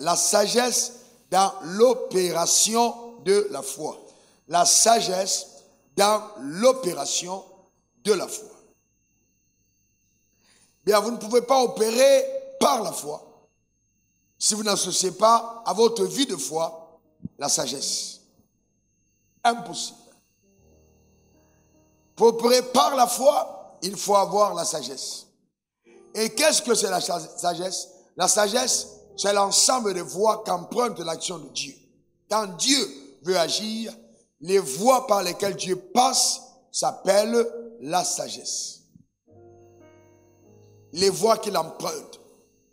la sagesse dans l'opération de la foi. La sagesse dans l'opération de la foi. Bien, vous ne pouvez pas opérer par la foi si vous n'associez pas à votre vie de foi la sagesse. Impossible. Pour opérer par la foi, il faut avoir la sagesse. Et qu'est-ce que c'est la sagesse? La sagesse, c'est l'ensemble des voies qu'emprunte l'action de Dieu. Quand Dieu veut agir, les voies par lesquelles Dieu passe s'appellent la sagesse. Les voies qu'il emprunte,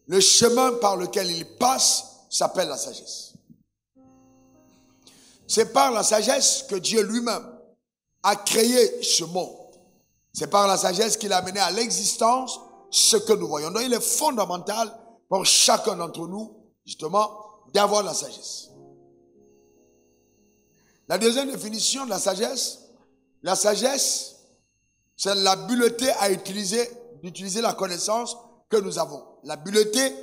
le chemin par lequel il passe s'appelle la sagesse. C'est par la sagesse que Dieu lui-même a créé ce monde. C'est par la sagesse qu'il a amené à l'existence ce que nous voyons. Donc il est fondamental pour chacun d'entre nous, justement, d'avoir la sagesse. La deuxième définition de la sagesse, c'est l'habileté à d'utiliser la connaissance que nous avons. L'habileté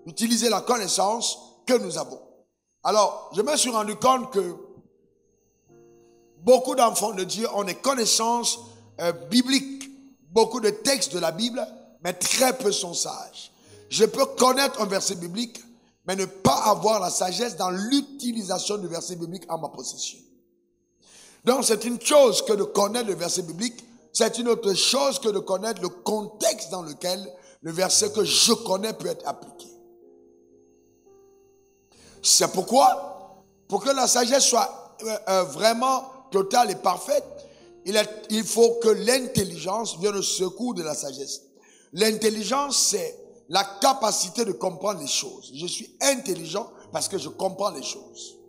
d'utiliser la connaissance que nous avons. Alors, je me suis rendu compte que beaucoup d'enfants de Dieu ont des connaissances bibliques, beaucoup de textes de la Bible, mais très peu sont sages. Je peux connaître un verset biblique, mais ne pas avoir la sagesse dans l'utilisation du verset biblique en ma possession. Donc, c'est une chose que de connaître le verset biblique, c'est une autre chose que de connaître le contexte dans lequel le verset que je connais peut être appliqué. C'est pourquoi, pour que la sagesse soit vraiment totale et parfaite, il faut que l'intelligence vienne au secours de la sagesse. L'intelligence, c'est la capacité de comprendre les choses. Je suis intelligent parce que je comprends les choses.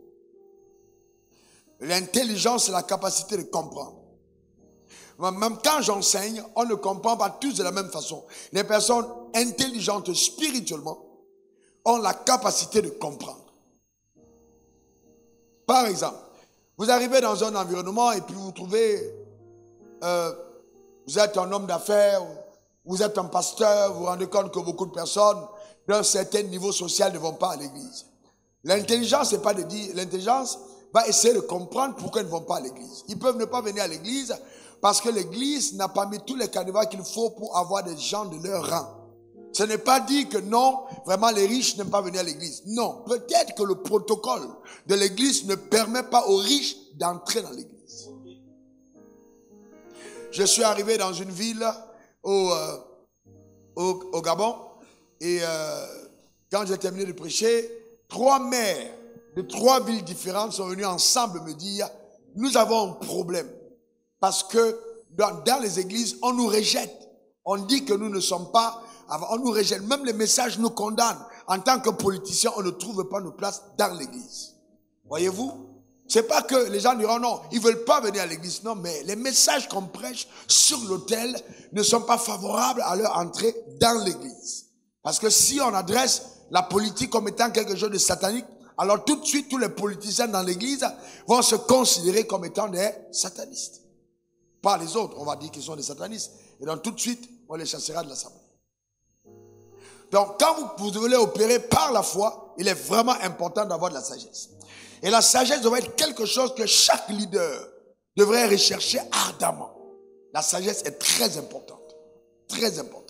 L'intelligence, c'est la capacité de comprendre. Même quand j'enseigne, on ne comprend pas tous de la même façon. Les personnes intelligentes spirituellement ont la capacité de comprendre. Par exemple, vous arrivez dans un environnement et puis vous trouvez, vous êtes un homme d'affaires, vous êtes un pasteur, vous vous rendez compte que beaucoup de personnes d'un certain niveau social ne vont pas à l'église. L'intelligence, c'est pas de dire, l'intelligence va essayer de comprendre pourquoi ils ne vont pas à l'église. Ils peuvent ne pas venir à l'église parce que l'église n'a pas mis tous les canevas qu'il faut pour avoir des gens de leur rang. Ce n'est pas dit que non, vraiment les riches n'aiment pas venir à l'église. Non, peut-être que le protocole de l'église ne permet pas aux riches d'entrer dans l'église. Je suis arrivé dans une ville au Gabon et quand j'ai terminé de prêcher, 3 maires de 3 villes différentes sont venus ensemble me dire « Nous avons un problème parce que dans les églises, on nous rejette. On dit que nous ne sommes pas... On nous rejette. Même les messages nous condamnent. En tant que politiciens, on ne trouve pas nos places dans l'église. » Voyez-vous? C'est pas que les gens diront non, ils veulent pas venir à l'église. Non, mais les messages qu'on prêche sur l'autel ne sont pas favorables à leur entrée dans l'église. Parce que si on adresse la politique comme étant quelque chose de satanique, alors tout de suite, tous les politiciens dans l'église vont se considérer comme étant des satanistes. Pas les autres, on va dire qu'ils sont des satanistes. Et donc tout de suite, on les chassera de l'assemblée. Donc quand vous devez opérer par la foi, il est vraiment important d'avoir de la sagesse. Et la sagesse devrait être quelque chose que chaque leader devrait rechercher ardemment. La sagesse est très importante. Très importante.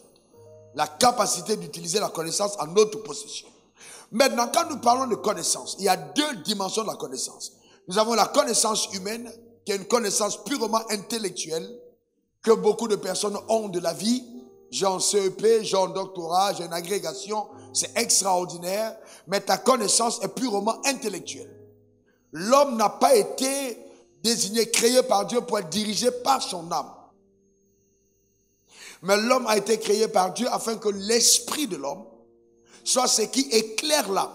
La capacité d'utiliser la connaissance en notre possession. Maintenant, quand nous parlons de connaissance, il y a 2 dimensions de la connaissance. Nous avons la connaissance humaine, qui est une connaissance purement intellectuelle, que beaucoup de personnes ont de la vie. J'ai un CEP, j'ai un doctorat, j'ai une agrégation, c'est extraordinaire, mais ta connaissance est purement intellectuelle. L'homme n'a pas été désigné, créé par Dieu pour être dirigé par son âme. Mais l'homme a été créé par Dieu afin que l'esprit de l'homme soit ce qui éclaire l'âme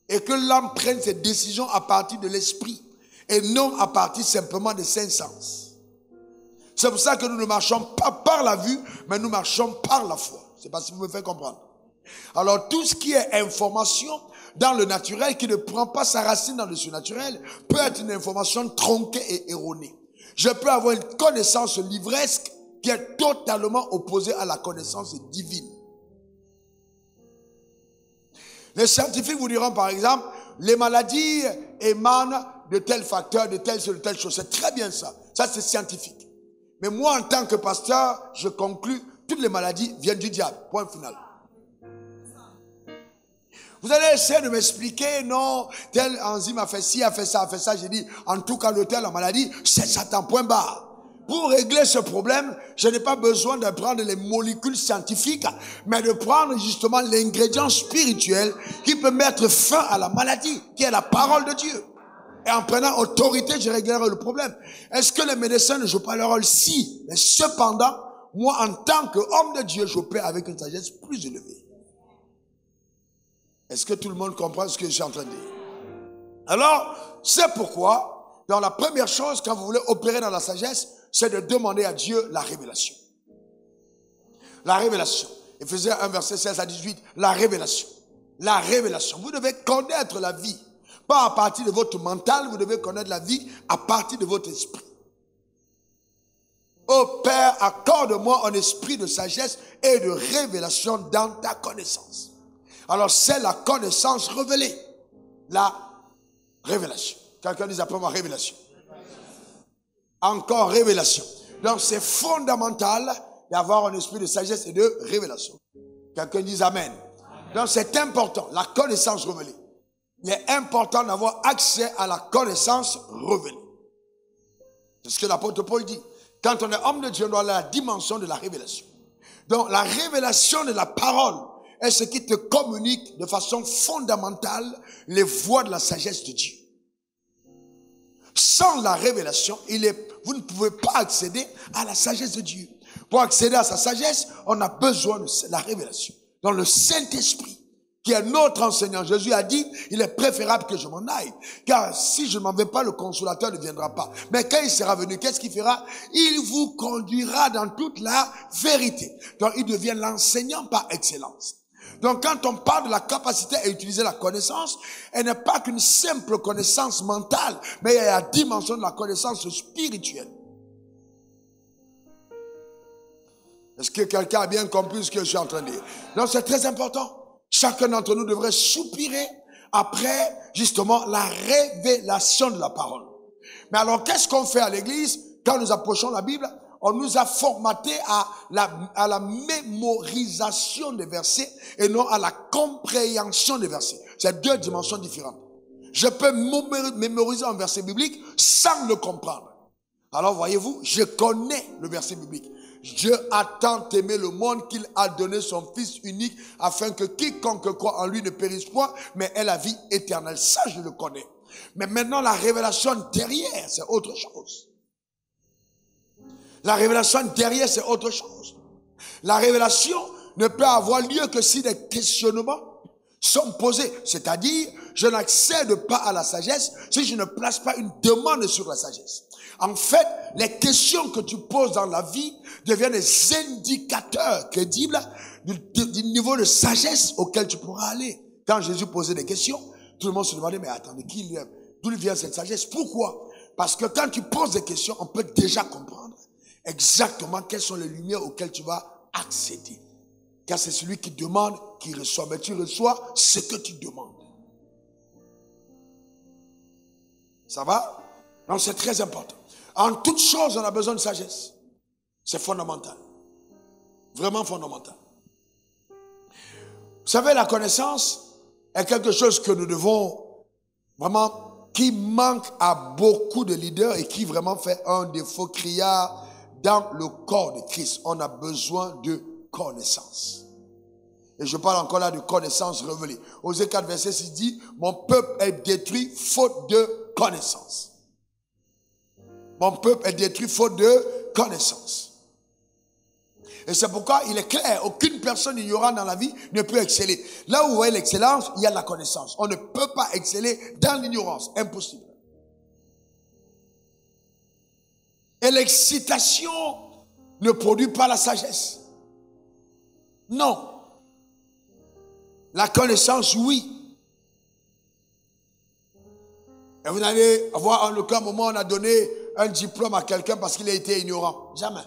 et que l'âme prenne ses décisions à partir de l'esprit et non à partir simplement des 5 sens. C'est pour ça que nous ne marchons pas par la vue, mais nous marchons par la foi. Je ne sais pas si vous me faites comprendre. Alors tout ce qui est information dans le naturel qui ne prend pas sa racine dans le surnaturel peut être une information tronquée et erronée. Je peux avoir une connaissance livresque qui est totalement opposée à la connaissance divine. Les scientifiques vous diront par exemple, les maladies émanent de tel facteur, de telle chose. C'est très bien ça. Ça c'est scientifique. Mais moi en tant que pasteur, je conclus, toutes les maladies viennent du diable. Point final. Vous allez essayer de m'expliquer, non, tel enzyme a fait ci, a fait ça, a fait ça. J'ai dit, en tout cas, l'auteur de la maladie, c'est Satan, point barre. Pour régler ce problème, je n'ai pas besoin de prendre les molécules scientifiques, mais de prendre justement l'ingrédient spirituel qui peut mettre fin à la maladie, qui est la parole de Dieu. Et en prenant autorité, je réglerai le problème. Est-ce que les médecins ne jouent pas leur rôle? Si. Mais cependant, moi, en tant qu'homme de Dieu, j'opère avec une sagesse plus élevée. Est-ce que tout le monde comprend ce que je suis en train de dire? Alors, c'est pourquoi, dans la première chose, quand vous voulez opérer dans la sagesse, c'est de demander à Dieu la révélation. La révélation. Éphésiens 1, verset 16 à 18, la révélation. La révélation. Vous devez connaître la vie. Pas à partir de votre mental, vous devez connaître la vie à partir de votre esprit. Ô Père, accorde-moi un esprit de sagesse et de révélation dans ta connaissance. Alors c'est la connaissance révélée. La révélation. Quelqu'un dit après moi révélation. Encore révélation. Donc c'est fondamental d'avoir un esprit de sagesse et de révélation. Quelqu'un dit amen. Donc c'est important, la connaissance révélée. Il est important d'avoir accès à la connaissance révélée. C'est ce que l'apôtre Paul dit. Quand on est homme de Dieu, on doit aller à la dimension de la révélation. Donc la révélation de la parole est ce qui te communique de façon fondamentale les voies de la sagesse de Dieu. Sans la révélation, vous ne pouvez pas accéder à la sagesse de Dieu. Pour accéder à sa sagesse, on a besoin de la révélation. Dans le Saint-Esprit, qui est notre enseignant, Jésus a dit, il est préférable que je m'en aille. Car si je ne m'en vais pas, le consolateur ne viendra pas. Mais quand il sera venu, qu'est-ce qu'il fera? Il vous conduira dans toute la vérité. Donc il devient l'enseignant par excellence. Donc quand on parle de la capacité à utiliser la connaissance, elle n'est pas qu'une simple connaissance mentale, mais il y a la dimension de la connaissance spirituelle. Est-ce que quelqu'un a bien compris ce que je suis en train de dire? Donc c'est très important. Chacun d'entre nous devrait soupirer après justement la révélation de la parole. Mais alors qu'est-ce qu'on fait à l'église quand nous approchons la Bible? On nous a formaté à la mémorisation des versets et non à la compréhension des versets. C'est deux dimensions différentes. Je peux mémoriser un verset biblique sans le comprendre. Alors voyez-vous, je connais le verset biblique. Dieu a tant aimé le monde qu'il a donné son Fils unique afin que quiconque croit en lui ne périsse point, mais ait la vie éternelle. Ça, je le connais. Mais maintenant, la révélation derrière, c'est autre chose. La révélation derrière, c'est autre chose. La révélation ne peut avoir lieu que si des questionnements sont posés. C'est-à-dire, je n'accède pas à la sagesse si je ne place pas une demande sur la sagesse. En fait, les questions que tu poses dans la vie deviennent des indicateurs crédibles du niveau de sagesse auquel tu pourras aller. Quand Jésus posait des questions, tout le monde se demandait, mais attendez, d'où vient cette sagesse? Pourquoi? Parce que quand tu poses des questions, on peut déjà comprendre exactement quelles sont les lumières auxquelles tu vas accéder. Car c'est celui qui demande qui reçoit. Mais tu reçois ce que tu demandes. Ça va? Donc c'est très important. En toute chose, on a besoin de sagesse. C'est fondamental. Vraiment fondamental. Vous savez, la connaissance est quelque chose que nous devons vraiment, qui manque à beaucoup de leaders et qui vraiment fait un défaut criard dans le corps de Christ. On a besoin de connaissance. Et je parle encore là de connaissance révélée. Osée 4, verset 6 dit, mon peuple est détruit faute de connaissance. Mon peuple est détruit faute de connaissance. Et c'est pourquoi il est clair, aucune personne ignorante dans la vie ne peut exceller. Là où est l'excellence, il y a la connaissance. On ne peut pas exceller dans l'ignorance. Impossible. Et l'excitation ne produit pas la sagesse. Non. La connaissance, oui. Et vous allez voir en aucun moment on a donné un diplôme à quelqu'un parce qu'il a été ignorant. Jamais.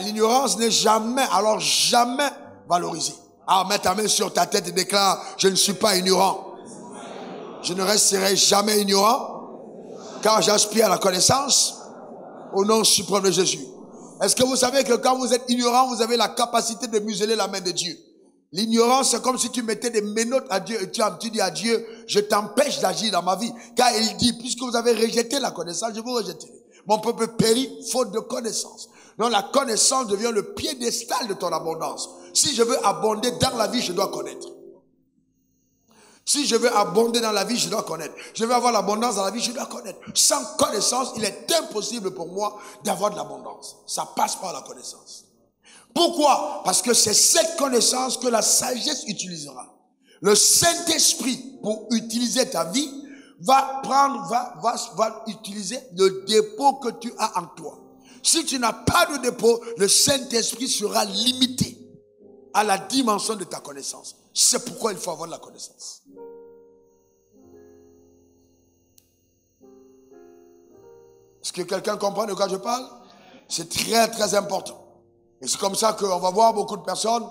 L'ignorance n'est jamais, alors jamais valorisée. Alors mets ta main sur ta tête et déclare, je ne suis pas ignorant. Je ne resterai jamais ignorant, car j'aspire à la connaissance au nom suprême de Jésus. Est-ce que vous savez que quand vous êtes ignorant, vous avez la capacité de museler la main de Dieu? L'ignorance, c'est comme si tu mettais des menottes à Dieu et tu dis à Dieu, je t'empêche d'agir dans ma vie. Car il dit, puisque vous avez rejeté la connaissance, je vous rejetterai. Mon peuple périt faute de connaissance. Donc la connaissance devient le piédestal de ton abondance. Si je veux abonder dans la vie, je dois connaître. Si je veux abonder dans la vie, je dois connaître. Je veux avoir l'abondance dans la vie, je dois connaître. Sans connaissance, il est impossible pour moi d'avoir de l'abondance. Ça passe par la connaissance. Pourquoi? Parce que c'est cette connaissance que la sagesse utilisera. Le Saint-Esprit, pour utiliser ta vie, va utiliser le dépôt que tu as en toi. Si tu n'as pas de dépôt, le Saint-Esprit sera limité à la dimension de ta connaissance. C'est pourquoi il faut avoir de la connaissance. Est-ce que quelqu'un comprend de quoi je parle? C'est très très important. Et c'est comme ça qu'on va voir beaucoup de personnes,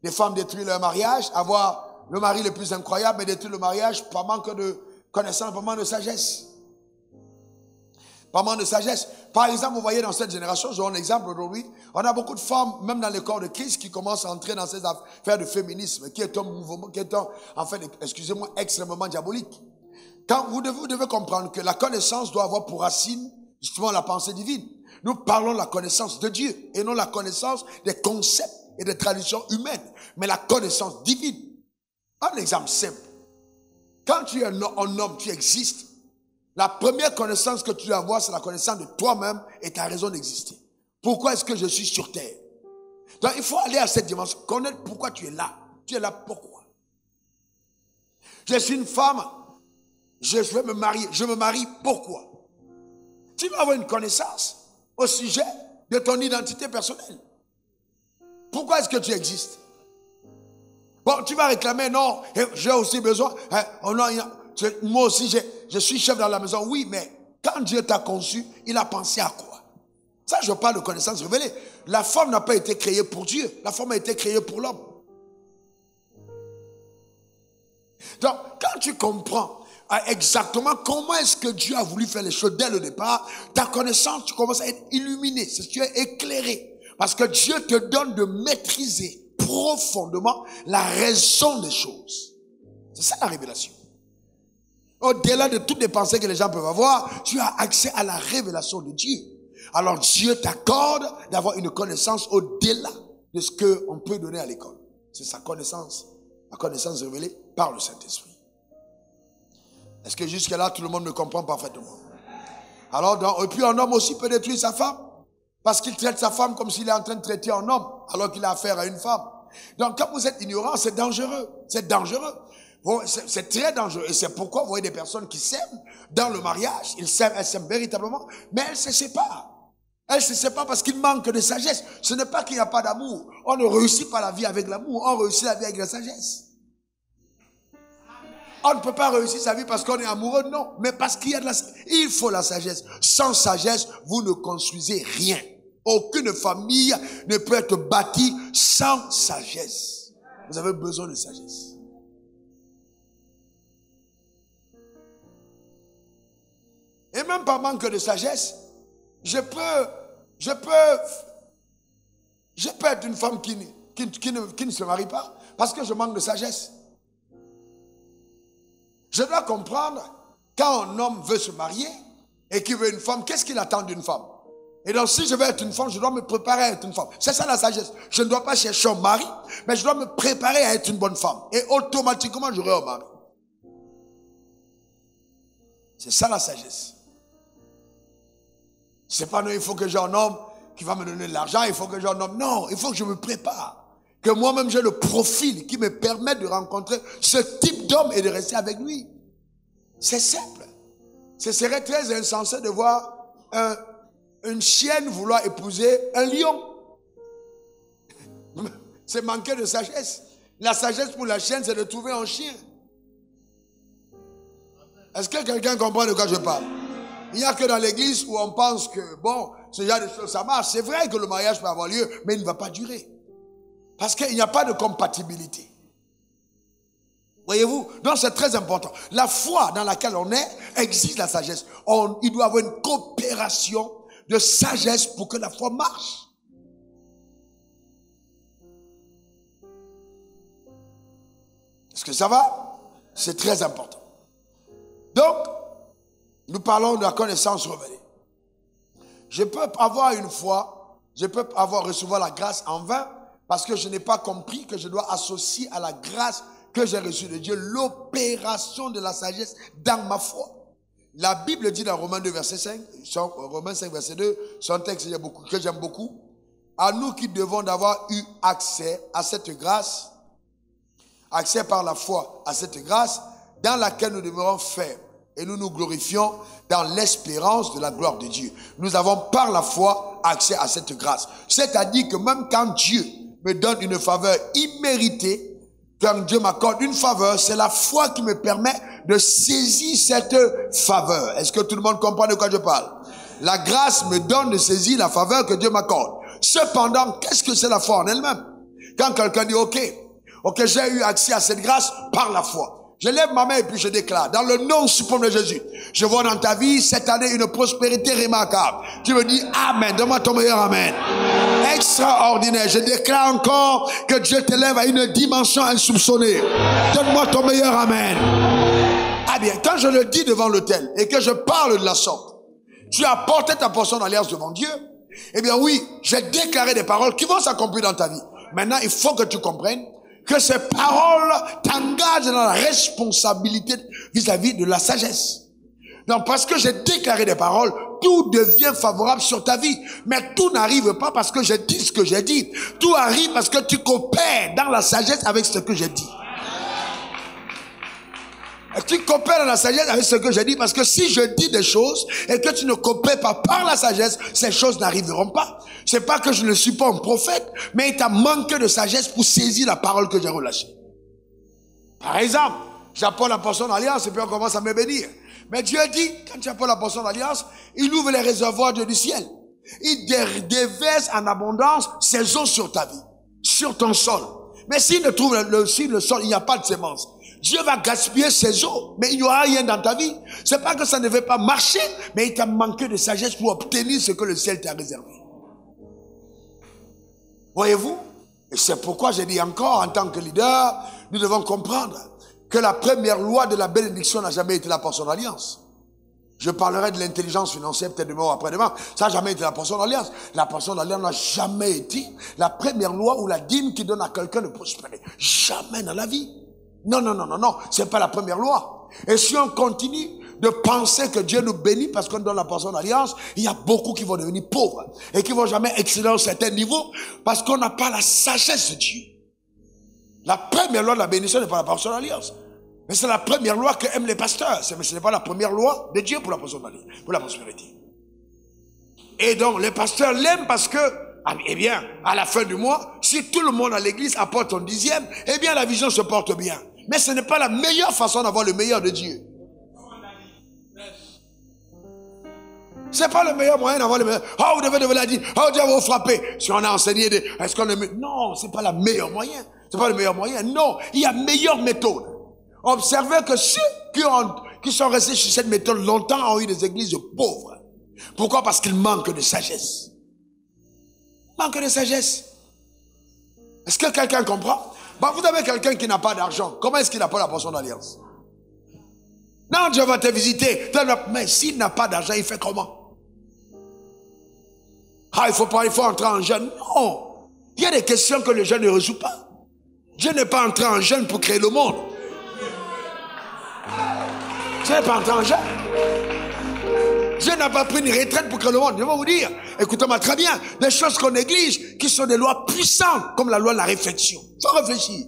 des femmes détruire leur mariage, avoir le mari le plus incroyable, mais détruire le mariage par manque de connaissance, par manque de sagesse. Par manque de sagesse. Par exemple, vous voyez dans cette génération, je donne un exemple aujourd'hui, on a beaucoup de femmes, même dans les corps de Christ, qui commencent à entrer dans ces affaires de féminisme, qui est un mouvement, qui est en fait, excusez-moi, extrêmement diabolique. Quand vous devez comprendre que la connaissance doit avoir pour racine, justement, la pensée divine. Nous parlons de la connaissance de Dieu et non la connaissance des concepts et des traditions humaines, mais la connaissance divine. Un exemple simple. Quand tu es un homme, tu existes. La première connaissance que tu dois avoir, c'est la connaissance de toi-même et ta raison d'exister. Pourquoi est-ce que je suis sur terre? Donc il faut aller à cette dimension, connaître pourquoi tu es là. Tu es là pourquoi? Je suis une femme, je vais me marier. Je me marie pourquoi? Tu dois avoir une connaissance au sujet de ton identité personnelle. Pourquoi est-ce que tu existes? Bon, tu vas réclamer, non, j'ai aussi besoin. Oh non, moi aussi, je suis chef dans la maison. Oui, mais quand Dieu t'a conçu, il a pensé à quoi? Ça, je parle de connaissance révélée. La femme n'a pas été créée pour Dieu. La femme a été créée pour l'homme. Donc, quand tu comprends exactement comment est-ce que Dieu a voulu faire les choses dès le départ, ta connaissance, tu commences à être illuminé, tu es éclairé. Parce que Dieu te donne de maîtriser profondément la raison des choses. C'est ça la révélation. Au-delà de toutes les pensées que les gens peuvent avoir, tu as accès à la révélation de Dieu. Alors Dieu t'accorde d'avoir une connaissance au-delà de ce qu'on peut donner à l'école. C'est sa connaissance, la connaissance révélée par le Saint-Esprit. Est-ce que jusque-là, tout le monde me comprend parfaitement? Alors, et puis un homme aussi peut détruire sa femme, parce qu'il traite sa femme comme s'il est en train de traiter un homme, alors qu'il a affaire à une femme. Donc, quand vous êtes ignorant, c'est dangereux. C'est dangereux. Bon, c'est très dangereux. Et c'est pourquoi vous voyez des personnes qui s'aiment dans le mariage. Elles s'aiment véritablement, mais elles se séparent. Elles se séparent parce qu'il manque de sagesse. Ce n'est pas qu'il n'y a pas d'amour. On ne réussit pas la vie avec l'amour. On réussit la vie avec la sagesse. On ne peut pas réussir sa vie parce qu'on est amoureux, non. Mais parce qu'il y a de la sagesse. Il faut la sagesse. Sans sagesse, vous ne construisez rien. Aucune famille ne peut être bâtie sans sagesse. Vous avez besoin de sagesse. Et même par manque de sagesse, je peux être une femme qui ne se marie pas parce que je manque de sagesse. Je dois comprendre, quand un homme veut se marier et qu'il veut une femme, qu'est-ce qu'il attend d'une femme? Et donc, si je veux être une femme, je dois me préparer à être une femme. C'est ça la sagesse. Je ne dois pas chercher un mari, mais je dois me préparer à être une bonne femme. Et automatiquement, j'aurai un mari. C'est ça la sagesse. C'est pas non, il faut que j'ai un homme qui va me donner de l'argent, il faut que j'ai un homme. Non, il faut que je me prépare. Que moi-même j'ai le profil qui me permet de rencontrer ce type d'homme et de rester avec lui. C'est simple. Ce serait très insensé de voir une chienne vouloir épouser un lion. C'est manquer de sagesse. La sagesse pour la chienne, c'est de trouver un chien. Est-ce que quelqu'un comprend de quoi je parle? Il n'y a que dans l'église où on pense que, bon, ce genre de choses, ça marche. C'est vrai que le mariage peut avoir lieu, mais il ne va pas durer. Parce qu'il n'y a pas de compatibilité. Voyez-vous? Donc c'est très important. La foi dans laquelle on est exige la sagesse. Il doit y avoir une coopération de sagesse pour que la foi marche. Est-ce que ça va? C'est très important. Donc, nous parlons de la connaissance révélée. Je peux avoir une foi, je peux recevoir la grâce en vain parce que je n'ai pas compris que je dois associer à la grâce que j'ai reçue de Dieu l'opération de la sagesse dans ma foi. La Bible dit dans Romains 2, verset 5, Romains 5, verset 2, c'est un texte que j'aime beaucoup. À nous qui devons d'avoir eu accès à cette grâce, accès par la foi à cette grâce, dans laquelle nous demeurons fermes et nous nous glorifions dans l'espérance de la gloire de Dieu. Nous avons par la foi accès à cette grâce. C'est-à-dire que même quand Dieu me donne une faveur imméritée, quand Dieu m'accorde une faveur, c'est la foi qui me permet de saisir cette faveur. Est-ce que tout le monde comprend de quoi je parle? La grâce me donne de saisir la faveur que Dieu m'accorde. Cependant, qu'est-ce que c'est la foi en elle-même? Quand quelqu'un dit, ok, j'ai eu accès à cette grâce par la foi. Je lève ma main et puis je déclare, dans le nom suprême de Jésus, je vois dans ta vie cette année une prospérité remarquable. Tu me dis Amen, donne-moi ton meilleur Amen. Extraordinaire. Je déclare encore que Dieu t'élève à une dimension insoupçonnée. Donne-moi ton meilleur Amen. Ah bien, quand je le dis devant l'autel et que je parle de la sorte, tu as porté ta portion d'alliance devant Dieu. Eh bien oui, j'ai déclaré des paroles qui vont s'accomplir dans ta vie. Maintenant, il faut que tu comprennes que ces paroles t'engagent dans la responsabilité vis-à-vis de la sagesse. Donc, parce que j'ai déclaré des paroles, tout devient favorable sur ta vie. Mais tout n'arrive pas parce que j'ai dit ce que j'ai dit. Tout arrive parce que tu coopères dans la sagesse avec ce que j'ai dit. Et tu coopères dans la sagesse avec ce que j'ai dit, parce que si je dis des choses et que tu ne coopères pas par la sagesse, ces choses n'arriveront pas. C'est pas que je ne suis pas un prophète, mais il t'a manqué de sagesse pour saisir la parole que j'ai relâchée. Par exemple, j'apporte la portion d'alliance et puis on commence à me bénir. Mais Dieu dit, quand tu apportes la portion d'alliance, il ouvre les réservoirs du ciel. Il déverse en abondance ses eaux sur ta vie, sur ton sol. Mais s'il ne trouve le sol, il n'y a pas de sémence. Dieu va gaspiller ses eaux, mais il n'y aura rien dans ta vie. C'est pas que ça ne veut pas marcher, mais il t'a manqué de sagesse pour obtenir ce que le ciel t'a réservé. Voyez-vous? Et c'est pourquoi j'ai dit encore, en tant que leader, nous devons comprendre que la première loi de la bénédiction n'a jamais été la portion d'alliance. Je parlerai de l'intelligence financière peut-être demain ou après-demain. Ça n'a jamais été la portion d'alliance. La portion d'alliance n'a jamais été la première loi ou la dîme qui donne à quelqu'un de prospérer. Jamais dans la vie. Non, non, non, non, non. C'est pas la première loi. Et si on continue de penser que Dieu nous bénit parce qu'on donne la portion d'alliance, il y a beaucoup qui vont devenir pauvres et qui vont jamais exceller à un certain niveau parce qu'on n'a pas la sagesse de Dieu. La première loi de la bénédiction n'est pas la portion d'alliance. Mais c'est la première loi que aiment les pasteurs. Mais ce n'est pas la première loi de Dieu pour la portion d'alliance, pour la prospérité. Et donc, les pasteurs l'aiment parce que, eh bien, à la fin du mois, si tout le monde à l'église apporte un dixième, eh bien, la vision se porte bien. Mais ce n'est pas la meilleure façon d'avoir le meilleur de Dieu. C'est pas le meilleur moyen d'avoir le meilleur. Oh, vous devez la dire. Oh, Dieu va vous frapper. Si on a enseigné est-ce qu'on est... Non, c'est pas le meilleur moyen. C'est pas le meilleur moyen. Non, il y a meilleure méthode. Observez que ceux qui sont restés sur cette méthode longtemps ont eu des églises pauvres. Pourquoi? Parce qu'ils manquent de sagesse. Manque de sagesse. Est-ce que quelqu'un comprend? Bah, vous avez quelqu'un qui n'a pas d'argent. Comment est-ce qu'il n'a pas la portion d'alliance? Non, Dieu va te visiter. Mais s'il n'a pas d'argent, il fait comment? Ah, il faut entrer en jeûne. Non. Il y a des questions que le jeûne ne résout pas. Dieu n'est pas entré en jeûne pour créer le monde. Dieu n'est pas entré en jeûne. Dieu n'a pas pris une retraite pour créer le monde. Je vais vous dire, écoutez-moi très bien, des choses qu'on néglige, qui sont des lois puissantes, comme la loi de la réflexion. Il faut réfléchir.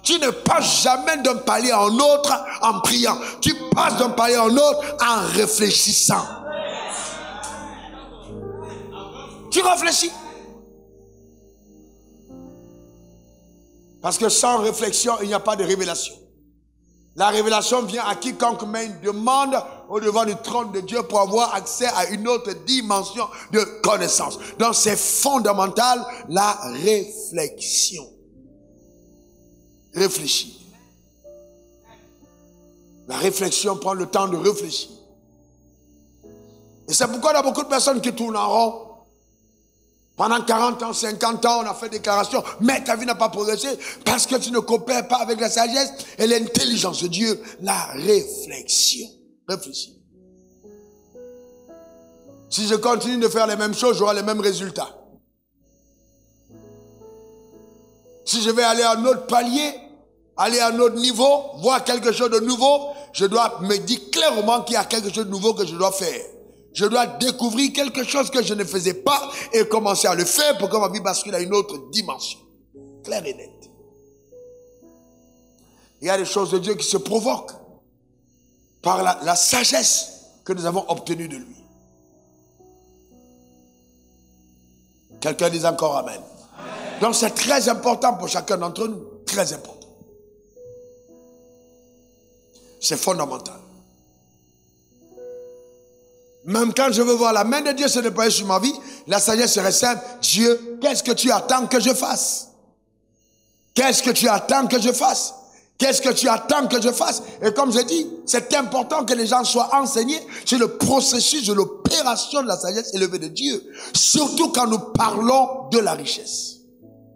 Tu ne passes jamais d'un palier à un autre en priant. Tu passes d'un palier à un autre en réfléchissant. Tu réfléchis. Parce que sans réflexion, il n'y a pas de révélation. La révélation vient à quiconque met une demande au devant du trône de Dieu pour avoir accès à une autre dimension de connaissance. Donc c'est fondamental, la réflexion. réfléchir. La réflexion prend le temps de réfléchir. Et c'est pourquoi il y a beaucoup de personnes qui tournent en rond. Pendant 40 ans, 50 ans, on a fait des déclarations, mais ta vie n'a pas progressé parce que tu ne coopères pas avec la sagesse et l'intelligence de Dieu. La réflexion. Réfléchis. Si je continue de faire les mêmes choses, j'aurai les mêmes résultats. Si je vais aller à un autre palier, aller à un autre niveau, voir quelque chose de nouveau, je dois me dire clairement qu'il y a quelque chose de nouveau que je dois faire. Je dois découvrir quelque chose que je ne faisais pas et commencer à le faire pour que ma vie bascule à une autre dimension. Claire et nette. Il y a des choses de Dieu qui se provoquent par la sagesse que nous avons obtenue de lui. Quelqu'un dit encore Amen. Amen. Donc c'est très important pour chacun d'entre nous. Très important. C'est fondamental. Même quand je veux voir la main de Dieu se déployer sur ma vie, la sagesse serait simple. Dieu, qu'est-ce que tu attends que je fasse? Qu'est-ce que tu attends que je fasse? Qu'est-ce que tu attends que je fasse? Et comme je dis, c'est important que les gens soient enseignés sur le processus de l'opération de la sagesse élevée de Dieu. Surtout quand nous parlons de la richesse.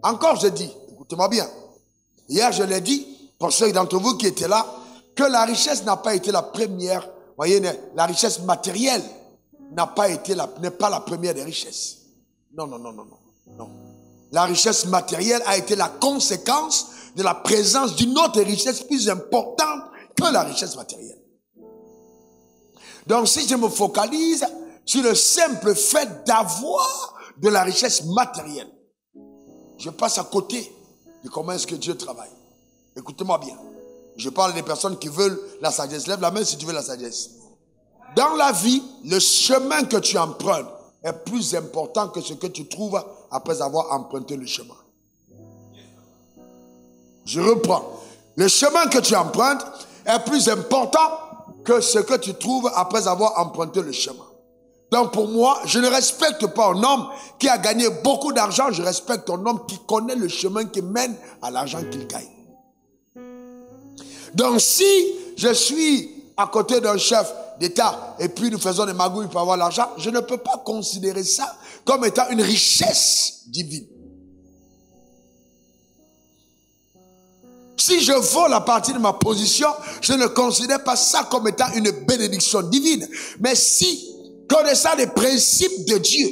Encore je dis, écoutez-moi bien. Hier je l'ai dit, pour ceux d'entre vous qui étaient là, que la richesse n'a pas été la première. Voyez, la richesse matérielle n'est pas la première des richesses. Non. La richesse matérielle a été la conséquence de la présence d'une autre richesse plus importante que la richesse matérielle. Donc si je me focalise sur le simple fait d'avoir de la richesse matérielle, je passe à côté de comment est-ce que Dieu travaille. Écoutez-moi bien. Je parle des personnes qui veulent la sagesse. Lève la main si tu veux la sagesse. Dans la vie, le chemin que tu empruntes est plus important que ce que tu trouves après avoir emprunté le chemin. Je reprends. Le chemin que tu empruntes est plus important que ce que tu trouves après avoir emprunté le chemin. Donc pour moi, je ne respecte pas un homme qui a gagné beaucoup d'argent. Je respecte un homme qui connaît le chemin qui mène à l'argent qu'il gagne. Donc si je suis à côté d'un chef d'État et puis nous faisons des magouilles pour avoir l'argent, je ne peux pas considérer ça comme étant une richesse divine. Si je vole la partie de ma position, je ne considère pas ça comme étant une bénédiction divine. Mais si, connaissant les principes de Dieu,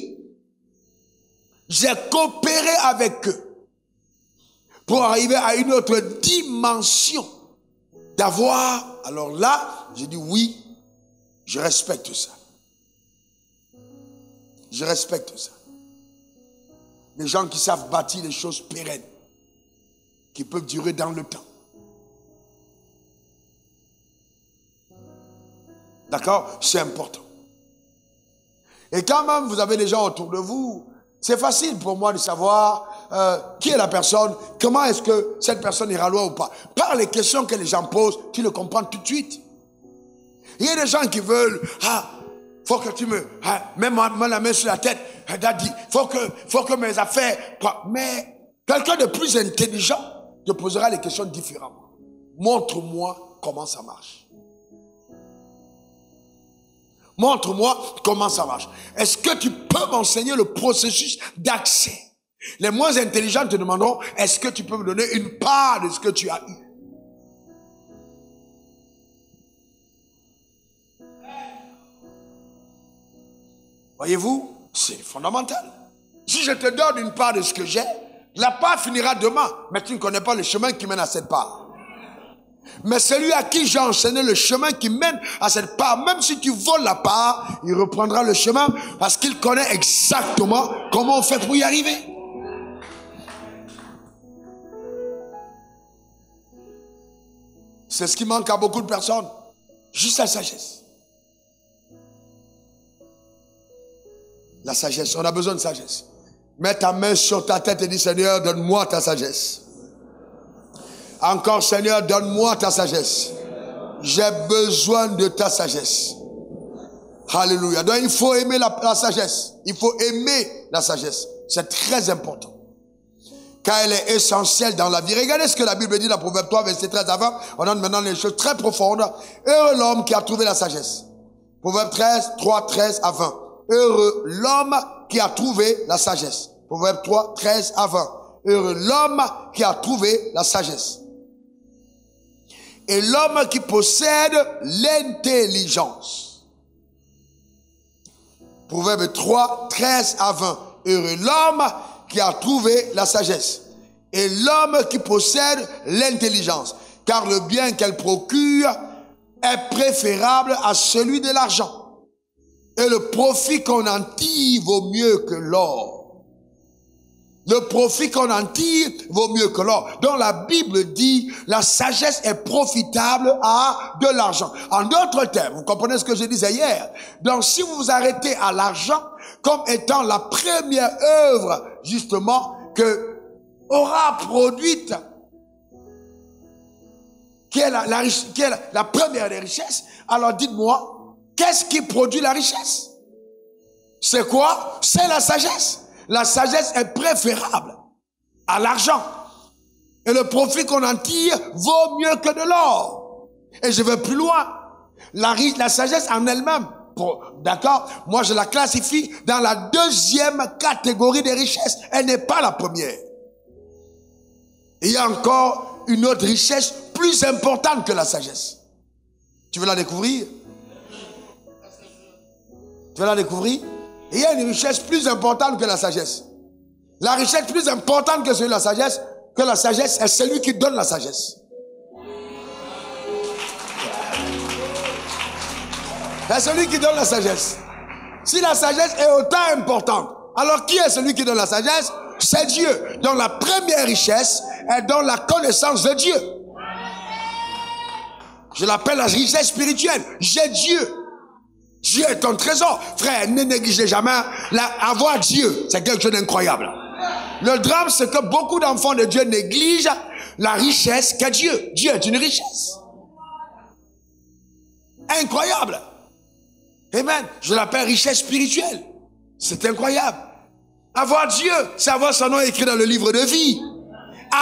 j'ai coopéré avec eux pour arriver à une autre dimension d'avoir, alors là, j'ai dit oui, je respecte ça. Je respecte ça. Les gens qui savent bâtir des choses pérennes, qui peuvent durer dans le temps. D'accord? C'est important. Et quand même, vous avez des gens autour de vous, c'est facile pour moi de savoir qui est la personne, comment est-ce que cette personne ira loin ou pas. Par les questions que les gens posent, tu le comprends tout de suite. Il y a des gens qui veulent, faut que tu mets-moi la main sur la tête, daddy, faut que mes affaires, mais quelqu'un de plus intelligent te posera les questions différemment. Montre-moi comment ça marche. Montre-moi comment ça marche. Est-ce que tu peux m'enseigner le processus d'accès? Les moins intelligents te demanderont, est-ce que tu peux me donner une part de ce que tu as eu? Voyez-vous, c'est fondamental. Si je te donne une part de ce que j'ai, la part finira demain, mais tu ne connais pas le chemin qui mène à cette part. Mais celui à qui j'ai enseigné le chemin qui mène à cette part, même si tu voles la part, il reprendra le chemin parce qu'il connaît exactement comment on fait pour y arriver. C'est ce qui manque à beaucoup de personnes. Juste la sagesse. La sagesse, on a besoin de sagesse. Mets ta main sur ta tête et dis, Seigneur, donne-moi ta sagesse. Encore, Seigneur, donne-moi ta sagesse. J'ai besoin de ta sagesse. Alléluia. Donc, il faut aimer la sagesse. Il faut aimer la sagesse. C'est très important. car elle est essentielle dans la vie. Regardez ce que la Bible dit dans Proverbe 3, verset 13 à 20. On a maintenant des choses très profondes. Heureux l'homme qui a trouvé la sagesse. Proverbe 3, 13 à 20. Heureux l'homme qui a trouvé la sagesse. Proverbe 3, 13 à 20. Heureux l'homme qui a trouvé la sagesse. Et l'homme qui possède l'intelligence. Proverbe 3, 13 à 20. Heureux l'homme qui a trouvé la sagesse. Et l'homme qui possède l'intelligence. Car le bien qu'elle procure est préférable à celui de l'argent. Et le profit qu'on en tire vaut mieux que l'or. Le profit qu'on en tire vaut mieux que l'or. Donc la Bible dit, la sagesse est profitable à de l'argent. En d'autres termes, vous comprenez ce que je disais hier. Donc si vous vous arrêtez à l'argent comme étant la première œuvre, justement, que aura produite, qui est la première des richesses, alors dites-moi, qu'est-ce qui produit la richesse? C'est quoi? C'est la sagesse. La sagesse est préférable à l'argent. Et le profit qu'on en tire vaut mieux que de l'or. Et je vais plus loin. La sagesse en elle-même, d'accord? Moi, je la classifie dans la deuxième catégorie des richesses. Elle n'est pas la première. Il y a encore une autre richesse plus importante que la sagesse. Tu veux la découvrir? Tu veux la découvrir? Il y a une richesse plus importante que la sagesse. La richesse plus importante que la sagesse, est celui qui donne la sagesse. C'est celui qui donne la sagesse. Si la sagesse est autant importante, alors qui est celui qui donne la sagesse? C'est Dieu. Donc la première richesse est dans la connaissance de Dieu. Je l'appelle la richesse spirituelle. J'ai Dieu. Dieu est ton trésor. Frère, ne négligez jamais avoir Dieu. C'est quelque chose d'incroyable. Le drame, c'est que beaucoup d'enfants de Dieu négligent la richesse qu'est Dieu. Dieu est une richesse. Incroyable. Amen. Je l'appelle richesse spirituelle. C'est incroyable. Avoir Dieu, c'est avoir son nom écrit dans le livre de vie.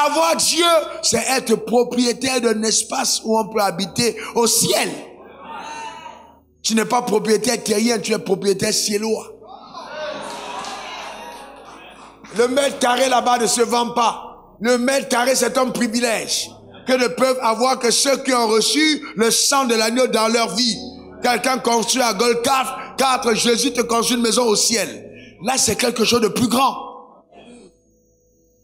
Avoir Dieu, c'est être propriétaire d'un espace où on peut habiter au ciel. Tu n'es pas propriétaire terrien, tu es propriétaire ciellois. Le mètre carré là-bas ne se vend pas. Le mètre carré, c'est un privilège que ne peuvent avoir que ceux qui ont reçu le sang de l'agneau dans leur vie. Quelqu'un construit à Golgotha, 4, Jésus te construit une maison au ciel. Là, c'est quelque chose de plus grand.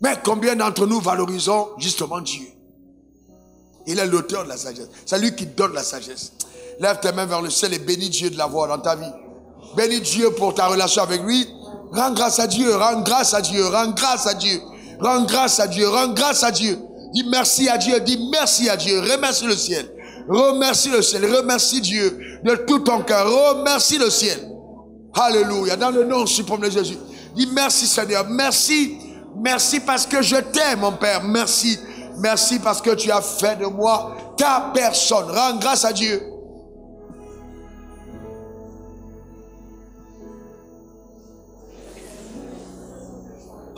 Mais combien d'entre nous valorisons justement Dieu? Il est l'auteur de la sagesse. C'est lui qui donne la sagesse. Lève tes mains vers le ciel et bénis Dieu de l'avoir dans ta vie. Bénis Dieu pour ta relation avec lui. Rends grâce à Dieu, rends grâce à Dieu, rends grâce à Dieu. Rends grâce à Dieu, rends grâce à Dieu. Dis merci à Dieu, dis merci à Dieu. Remercie le ciel. Remercie le ciel, remercie Dieu de tout ton cœur. Remercie le ciel. Alléluia. Dans le nom suprême de Jésus. Dis merci Seigneur, merci. Merci parce que je t'aime mon Père. Merci. Merci parce que tu as fait de moi ta personne. Rends grâce à Dieu.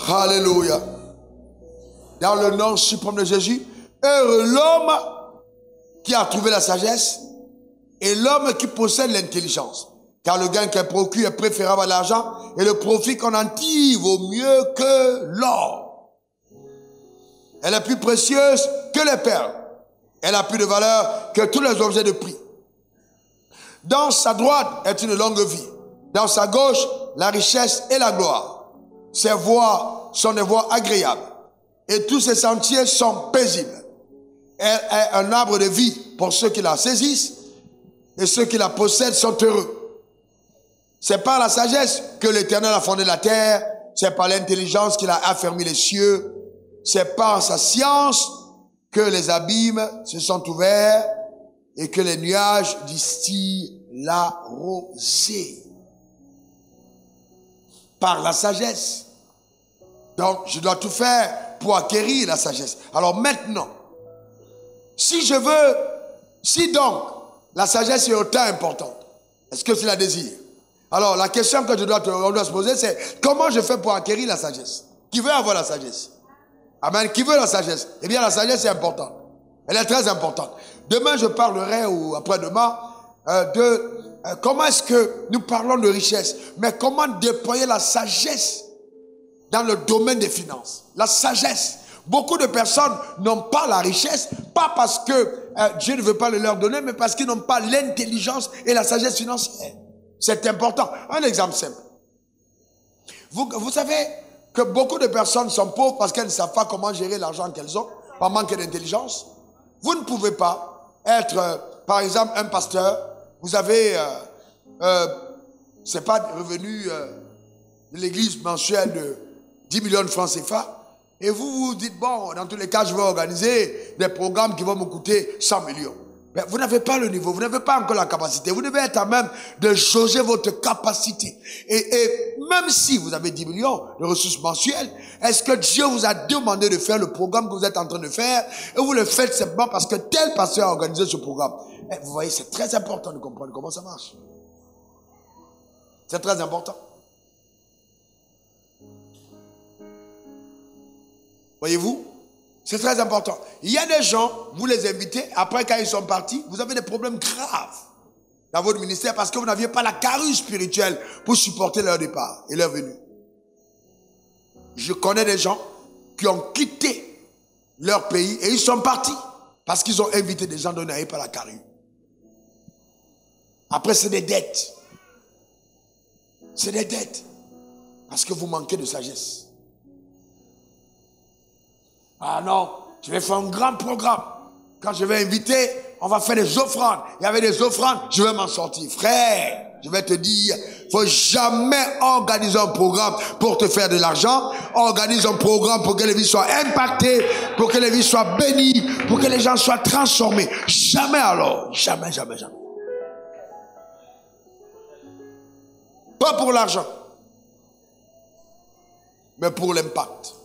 Alléluia. Dans le nom suprême de Jésus, heureux l'homme qui a trouvé la sagesse et l'homme qui possède l'intelligence. Car le gain qu'elle procure est préférable à l'argent et le profit qu'on en tire vaut mieux que l'or. Elle est plus précieuse que les perles. Elle a plus de valeur que tous les objets de prix. Dans sa droite est une longue vie. Dans sa gauche, la richesse et la gloire. Ses voies sont des voies agréables. Et tous ses sentiers sont paisibles. Elle est un arbre de vie pour ceux qui la saisissent. Et ceux qui la possèdent sont heureux. C'est par la sagesse que l'Éternel a fondé la terre. C'est par l'intelligence qu'il a affermi les cieux. C'est par sa science que les abîmes se sont ouverts et que les nuages distillent la rosée. Par la sagesse. Donc, je dois tout faire pour acquérir la sagesse. Alors maintenant, si donc, la sagesse est autant importante, est-ce que tu la désires? Alors, la question que on doit se poser, c'est comment je fais pour acquérir la sagesse? Qui veut avoir la sagesse? Amen. Qui veut la sagesse? Eh bien, la sagesse est importante. Elle est très importante. Demain, je parlerai, ou après-demain, de comment est-ce que nous parlons de richesse, mais comment déployer la sagesse dans le domaine des finances. La sagesse. Beaucoup de personnes n'ont pas la richesse, pas parce que Dieu ne veut pas le leur donner, mais parce qu'ils n'ont pas l'intelligence et la sagesse financière. C'est important. Un exemple simple. Vous savez que beaucoup de personnes sont pauvres parce qu'elles ne savent pas comment gérer l'argent qu'elles ont, par manque d'intelligence. Vous ne pouvez pas être, par exemple, un pasteur. Vous avez, c'est pas revenu de l'église mensuelle de 10 millions de francs CFA. Et vous vous dites, bon, dans tous les cas, je vais organiser des programmes qui vont me coûter 100 millions. Mais vous n'avez pas le niveau, vous n'avez pas encore la capacité. Vous devez être à même de jauger votre capacité. Et même si vous avez 10 millions de ressources mensuelles, est-ce que Dieu vous a demandé de faire le programme que vous êtes en train de faire et vous le faites simplement parce que tel pasteur a organisé ce programme? Et vous voyez, c'est très important de comprendre comment ça marche. C'est très important. Voyez-vous? C'est très important. Il y a des gens, vous les invitez, après quand ils sont partis, vous avez des problèmes graves dans votre ministère parce que vous n'aviez pas la carrure spirituelle pour supporter leur départ et leur venue. Je connais des gens qui ont quitté leur pays et ils sont partis parce qu'ils ont invité des gens dont ils n'avaient pas la carrure. Après, c'est des dettes. C'est des dettes parce que vous manquez de sagesse. Ah non, je vais faire un grand programme. Quand je vais inviter, on va faire des offrandes. Il y avait des offrandes, je vais m'en sortir. Frère, je vais te dire, il ne faut jamais organiser un programme pour te faire de l'argent. Organise un programme pour que les vies soient impactées, pour que les vies soient bénies, pour que les gens soient transformés. Jamais alors. Jamais, jamais, jamais. Pas pour l'argent, mais pour l'impact.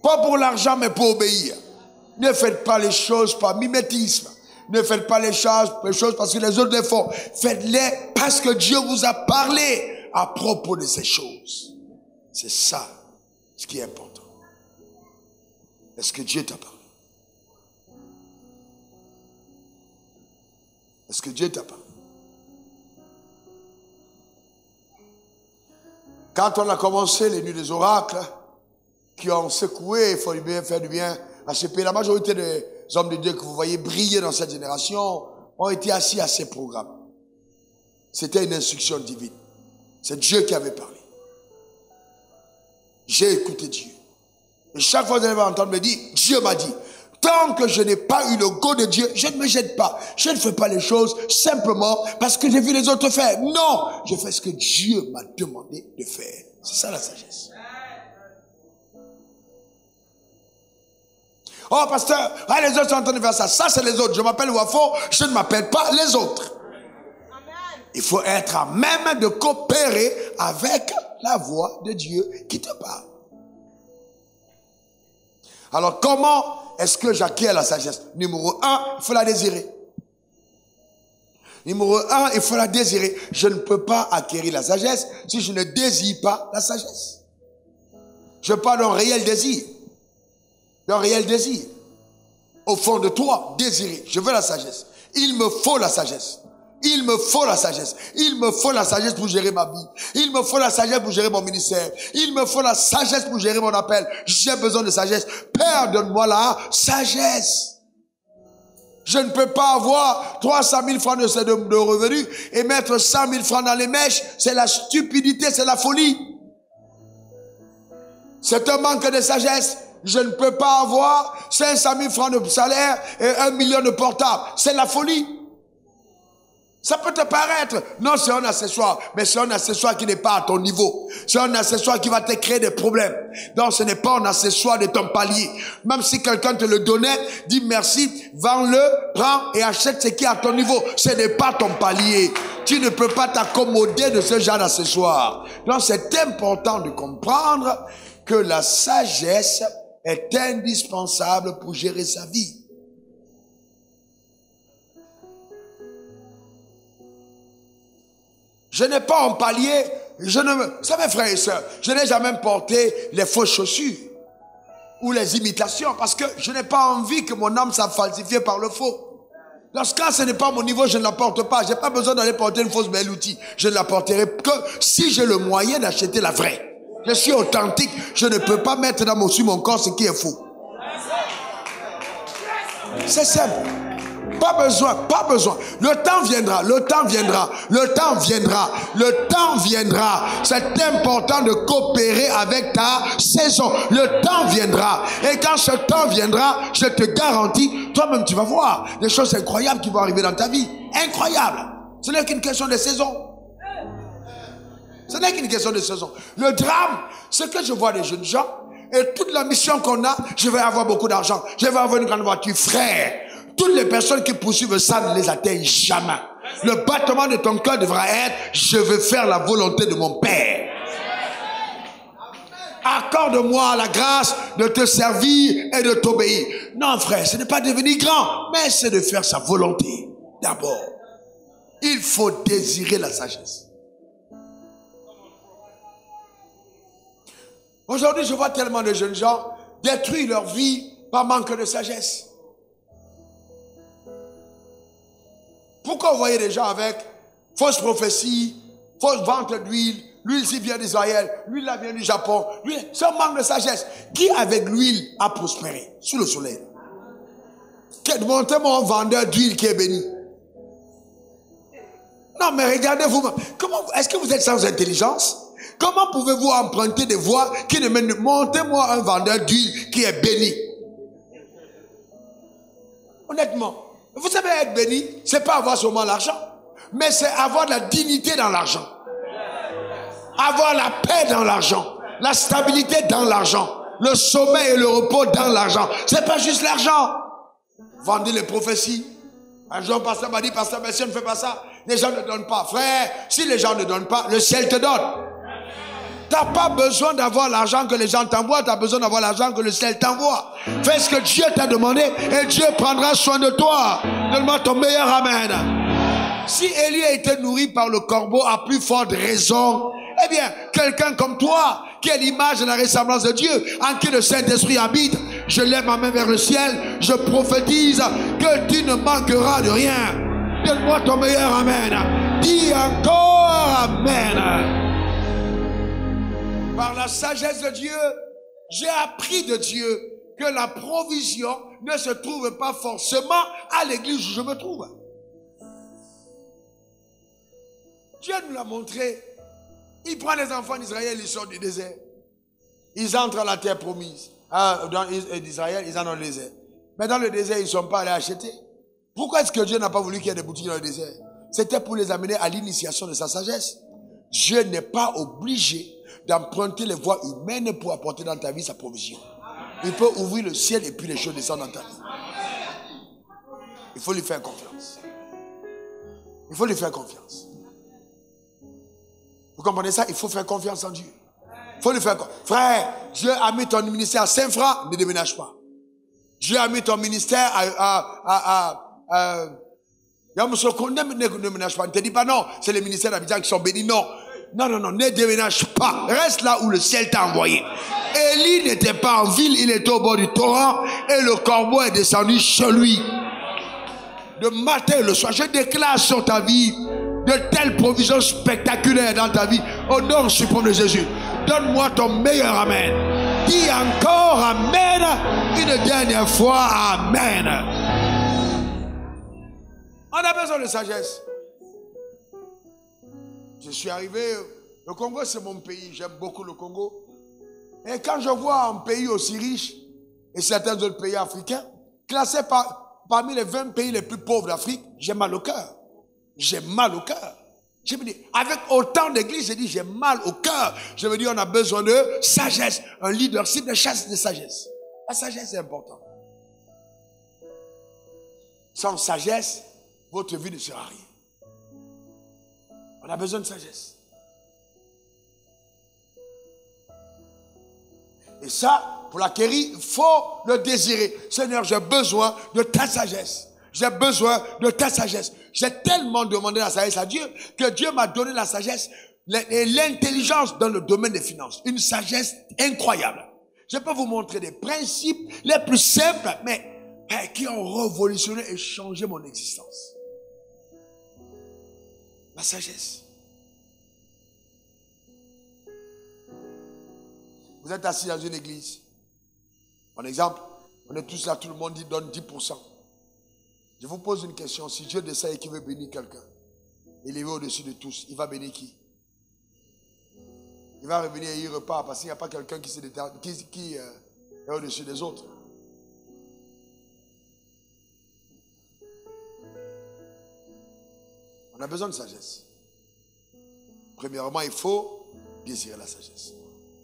Pas pour l'argent, mais pour obéir. Ne faites pas les choses par mimétisme. Ne faites pas les choses parce que les autres les font. Faites-les parce que Dieu vous a parlé à propos de ces choses. C'est ça ce qui est important. Est-ce que Dieu t'a parlé? Est-ce que Dieu t'a parlé? Quand on a commencé les nuits des oracles, qui ont secoué, il faut bien faire du bien à ce pays. La majorité des hommes de Dieu que vous voyez briller dans cette génération ont été assis à ces programmes. C'était une instruction divine. C'est Dieu qui avait parlé. J'ai écouté Dieu. Et chaque fois que vous allez entendre me dire, Dieu m'a dit, tant que je n'ai pas eu le go de Dieu, je ne me jette pas. Je ne fais pas les choses simplement parce que j'ai vu les autres faire. Non, je fais ce que Dieu m'a demandé de faire. C'est ça la sagesse. Oh, pasteur, les autres sont en train de faire ça. Ça, c'est les autres. Je m'appelle Wafo, je ne m'appelle pas les autres. Il faut être à même de coopérer avec la voix de Dieu qui te parle. Alors, comment est-ce que j'acquiers la sagesse? Numéro 1, il faut la désirer. Numéro 1, il faut la désirer. Je ne peux pas acquérir la sagesse si je ne désire pas la sagesse. Je parle d'un réel désir. D'un réel désir. Au fond de toi, désirer. Je veux la sagesse. Il me faut la sagesse. Il me faut la sagesse. Il me faut la sagesse pour gérer ma vie. Il me faut la sagesse pour gérer mon ministère. Il me faut la sagesse pour gérer mon appel. J'ai besoin de sagesse. Père, donne-moi la sagesse. Je ne peux pas avoir 300 000 francs de revenus et mettre 100 000 francs dans les mèches. C'est la stupidité, c'est la folie. C'est un manque de sagesse. Je ne peux pas avoir 500 000 francs de salaire et 1 million de portables. C'est la folie. Ça peut te paraître, non, c'est un accessoire, mais c'est un accessoire qui n'est pas à ton niveau. C'est un accessoire qui va te créer des problèmes. Donc, ce n'est pas un accessoire de ton palier. Même si quelqu'un te le donnait, dis merci, vends-le, prends et achète ce qui est à ton niveau. Ce n'est pas ton palier. Tu ne peux pas t'accommoder de ce genre d'accessoire. Donc, c'est important de comprendre que la sagesse est indispensable pour gérer sa vie. Je n'ai pas un palier, vous savez frères et sœurs, je n'ai jamais porté les fausses chaussures. ou les imitations, parce que je n'ai pas envie que mon âme soit falsifiée par le faux. Dans ce cas, ce n'est pas mon niveau, je ne la porte pas. Je n'ai pas besoin d'aller porter une fausse belle outil. Je ne la porterai que si j'ai le moyen d'acheter la vraie. Je suis authentique, je ne peux pas mettre sur mon corps ce qui est faux. C'est simple. Pas besoin, pas besoin. Le temps viendra, le temps viendra, le temps viendra, le temps viendra. C'est important de coopérer avec ta saison. Le temps viendra. Et quand ce temps viendra, je te garantis, toi-même tu vas voir des choses incroyables qui vont arriver dans ta vie. Incroyables. Ce n'est qu'une question de saison. Ce n'est qu'une question de saison. Le drame, c'est que je vois des jeunes gens et toute la mission qu'on a, je vais avoir beaucoup d'argent, je vais avoir une grande voiture. Frère, toutes les personnes qui poursuivent ça ne les atteignent jamais. Le battement de ton cœur devra être, je veux faire la volonté de mon Père. Accorde-moi la grâce de te servir et de t'obéir. Non frère, ce n'est pas devenir grand, mais c'est de faire sa volonté. D'abord, il faut désirer la sagesse. Aujourd'hui, je vois tellement de jeunes gens détruire leur vie par manque de sagesse. Pourquoi vous voyez des gens avec fausses prophéties, fausses ventes d'huile, l'huile ici vient d'Israël, l'huile là vient du Japon, c'est un manque de sagesse. Qui avec l'huile a prospéré sous le soleil? Montrez-moi un vendeur d'huile qui est béni. Non mais regardez-vous, est-ce que vous êtes sans intelligence? Comment pouvez-vous emprunter des voies qui ne mènent... Montez-moi un vendeur d'huile qui est béni. Honnêtement, vous savez être béni, c'est pas avoir seulement l'argent, mais c'est avoir de la dignité dans l'argent. Avoir la paix dans l'argent, la stabilité dans l'argent, le sommeil et le repos dans l'argent. C'est pas juste l'argent. Vendez les prophéties. Un jour, pasteur m'a dit, pasteur, mais si on ne fait pas ça, les gens ne donnent pas. Frère, si les gens ne donnent pas, le ciel te donne. Tu n'as pas besoin d'avoir l'argent que les gens t'envoient, tu as besoin d'avoir l'argent que le ciel t'envoie. Fais ce que Dieu t'a demandé et Dieu prendra soin de toi. Donne-moi ton meilleur amen. Si Élie a été nourri par le corbeau à plus forte raison, eh bien, quelqu'un comme toi, qui est l'image et la ressemblance de Dieu, en qui le Saint-Esprit habite, je lève ma main vers le ciel, je prophétise que tu ne manqueras de rien. Donne-moi ton meilleur amen. Dis encore amen. Par la sagesse de Dieu, j'ai appris de Dieu que la provision ne se trouve pas forcément à l'église où je me trouve. Dieu nous l'a montré. Il prend les enfants d'Israël, ils sortent du désert. Ils entrent à la terre promise. Dans Israël, ils entrent dans le désert. Mais dans le désert, ils ne sont pas allés acheter. Pourquoi est-ce que Dieu n'a pas voulu qu'il y ait des boutiques dans le désert? C'était pour les amener à l'initiation de sa sagesse. Dieu n'est pas obligé d'emprunter les voies humaines pour apporter dans ta vie sa provision. Il peut ouvrir le ciel et puis les choses descendent dans ta vie. Il faut lui faire confiance. Il faut lui faire confiance. Vous comprenez ça? Il faut faire confiance en Dieu. Il faut lui faire confiance. Frère, Dieu a mis ton ministère à Saint-Franc, ne déménage pas. Dieu a mis ton ministère ne déménage pas. Ne te dis pas non, c'est les ministères d'Abidjan qui sont bénis. Non. Non, non, non, ne déménage pas. Reste là où le ciel t'a envoyé. Élie n'était pas en ville, il était au bord du torrent et le corbeau est descendu chez lui. Le matin et le soir, je déclare sur ta vie de telles provisions spectaculaires dans ta vie. Au nom suprême de Jésus, donne-moi ton meilleur amen. Dis encore amen une dernière fois, amen. On a besoin de sagesse. Je suis arrivé, le Congo c'est mon pays, j'aime beaucoup le Congo. Et quand je vois un pays aussi riche, et certains autres pays africains, classés parmi les 20 pays les plus pauvres d'Afrique, j'ai mal au cœur. J'ai mal au cœur. Je me dis, avec autant d'églises, j'ai dit, j'ai mal au cœur. Je me dis, on a besoin de sagesse, un leadership de chasse de sagesse. La sagesse est importante. Sans sagesse, votre vie ne sera rien. On a besoin de sagesse. Et ça, pour l'acquérir, il faut le désirer. Seigneur, j'ai besoin de ta sagesse. J'ai besoin de ta sagesse. J'ai tellement demandé la sagesse à Dieu que Dieu m'a donné la sagesse et l'intelligence dans le domaine des finances. Une sagesse incroyable. Je peux vous montrer des principes les plus simples, mais qui ont révolutionné et changé mon existence. La sagesse. Vous êtes assis dans une église. Par exemple, on est tous là, tout le monde dit donne 10%. Je vous pose une question. Si Dieu décide qu'il veut bénir quelqu'un, il est au-dessus de tous, il va bénir qui? Il va revenir et il repart parce qu'il n'y a pas quelqu'un qui est au-dessus des autres. On a besoin de sagesse. Premièrement, il faut désirer la sagesse.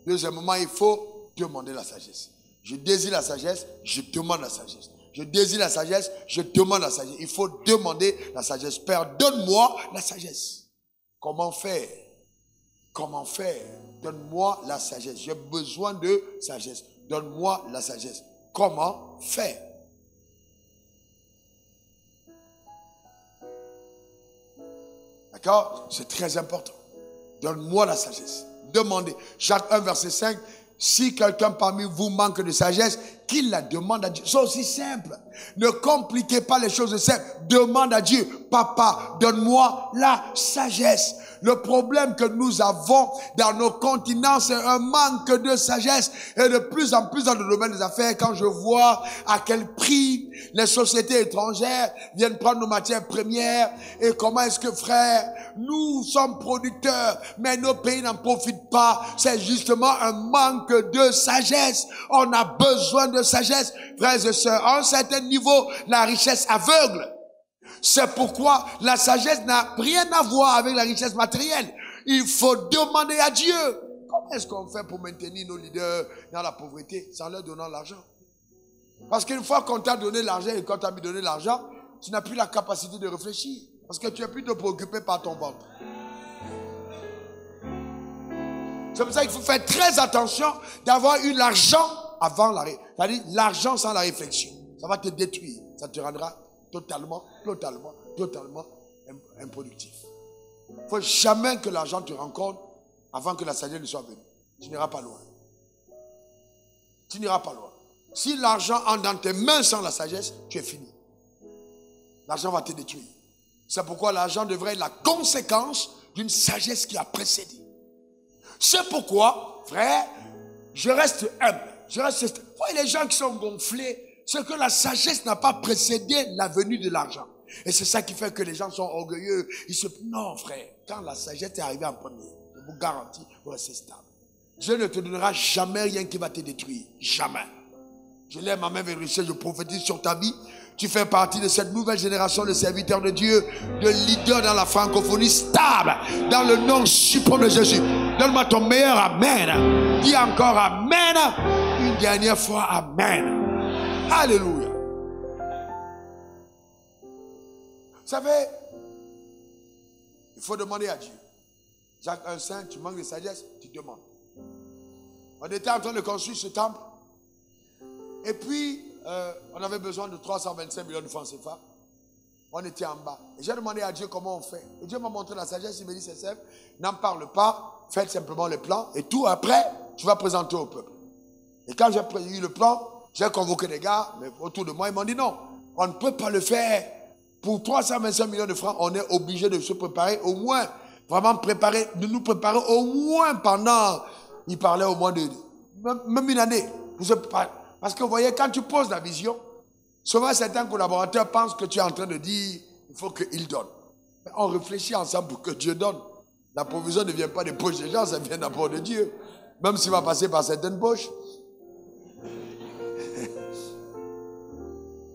Deuxièmement, il faut demander la sagesse. Je désire la sagesse, je demande la sagesse. Je désire la sagesse, je demande la sagesse. Il faut demander la sagesse. Père, donne-moi la sagesse. Comment faire? Comment faire? Donne-moi la sagesse. J'ai besoin de sagesse. Donne-moi la sagesse. Comment faire? D'accord? C'est très important. Donne-moi la sagesse. Demandez. Jacques 1, verset 5. Si quelqu'un parmi vous manque de sagesse, qu'il la demande à Dieu. C'est aussi simple. Ne compliquez pas les choses simples. Demande à Dieu. Papa, donne-moi la sagesse. Le problème que nous avons dans nos continents, c'est un manque de sagesse. Et de plus en plus dans le domaine des affaires, quand je vois à quel prix les sociétés étrangères viennent prendre nos matières premières, et comment est-ce que, frère, nous sommes producteurs, mais nos pays n'en profitent pas. C'est justement un manque de sagesse. On a besoin de sagesse. Frères et sœurs, à un certain niveau, la richesse aveugle. C'est pourquoi la sagesse n'a rien à voir avec la richesse matérielle. Il faut demander à Dieu. Comment est-ce qu'on fait pour maintenir nos leaders dans la pauvreté? C'est en leur donnant l'argent. Parce qu'une fois qu'on t'a donné l'argent et qu'on t'a mis donné l'argent, tu n'as plus la capacité de réfléchir. Parce que tu es plutôt préoccupé par ton ventre. C'est pour ça qu'il faut faire très attention d'avoir eu l'argent avant l'arrêt. C'est-à-dire l'argent sans la réflexion. Ça va te détruire. Ça te rendra totalement improductif. Il ne faut jamais que l'argent te rencontre avant que la sagesse ne soit venue. Tu n'iras pas loin. Tu n'iras pas loin. Si l'argent entre dans tes mains sans la sagesse, tu es fini. L'argent va te détruire. C'est pourquoi l'argent devrait être la conséquence d'une sagesse qui a précédé. C'est pourquoi, frère, je reste humble. Voyez les gens qui sont gonflés, c'est que la sagesse n'a pas précédé la venue de l'argent. Et c'est ça qui fait que les gens sont orgueilleux. Non, frère, quand la sagesse est arrivée en premier, je vous garantis, vous restez stable. Dieu ne te donnera jamais rien qui va te détruire. Jamais. Je lève ma main vers le ciel, je prophétise sur ta vie. Tu fais partie de cette nouvelle génération de serviteurs de Dieu, de leaders dans la francophonie stable, dans le nom suprême de Jésus. Donne-moi ton meilleur amen. Dis encore amen. Une dernière fois amen. Alléluia. Vous savez, il faut demander à Dieu. Jacques 1,5, tu manques de sagesse, tu demandes. On était en train de construire ce temple. Et puis, on avait besoin de 325 millions de francs CFA. On était en bas. Et j'ai demandé à Dieu comment on fait. Et Dieu m'a montré la sagesse. Il m'a dit, c'est simple. N'en parle pas. Faites simplement le plan. Et tout après, tu vas présenter au peuple. Et quand j'ai eu le plan, j'ai convoqué des gars mais autour de moi. Ils m'ont dit non, on ne peut pas le faire. Pour 325 millions de francs, on est obligé de se préparer au moins. Vraiment de nous préparer au moins pendant, il parlait au moins de, même une année. Parce que vous voyez, quand tu poses la vision, souvent certains collaborateurs pensent que tu es en train de dire, il faut qu'il donne. Mais on réfléchit ensemble pour que Dieu donne. La provision ne vient pas des poches des gens, ça vient d'abord de Dieu. Même s'il va passer par certaines poches.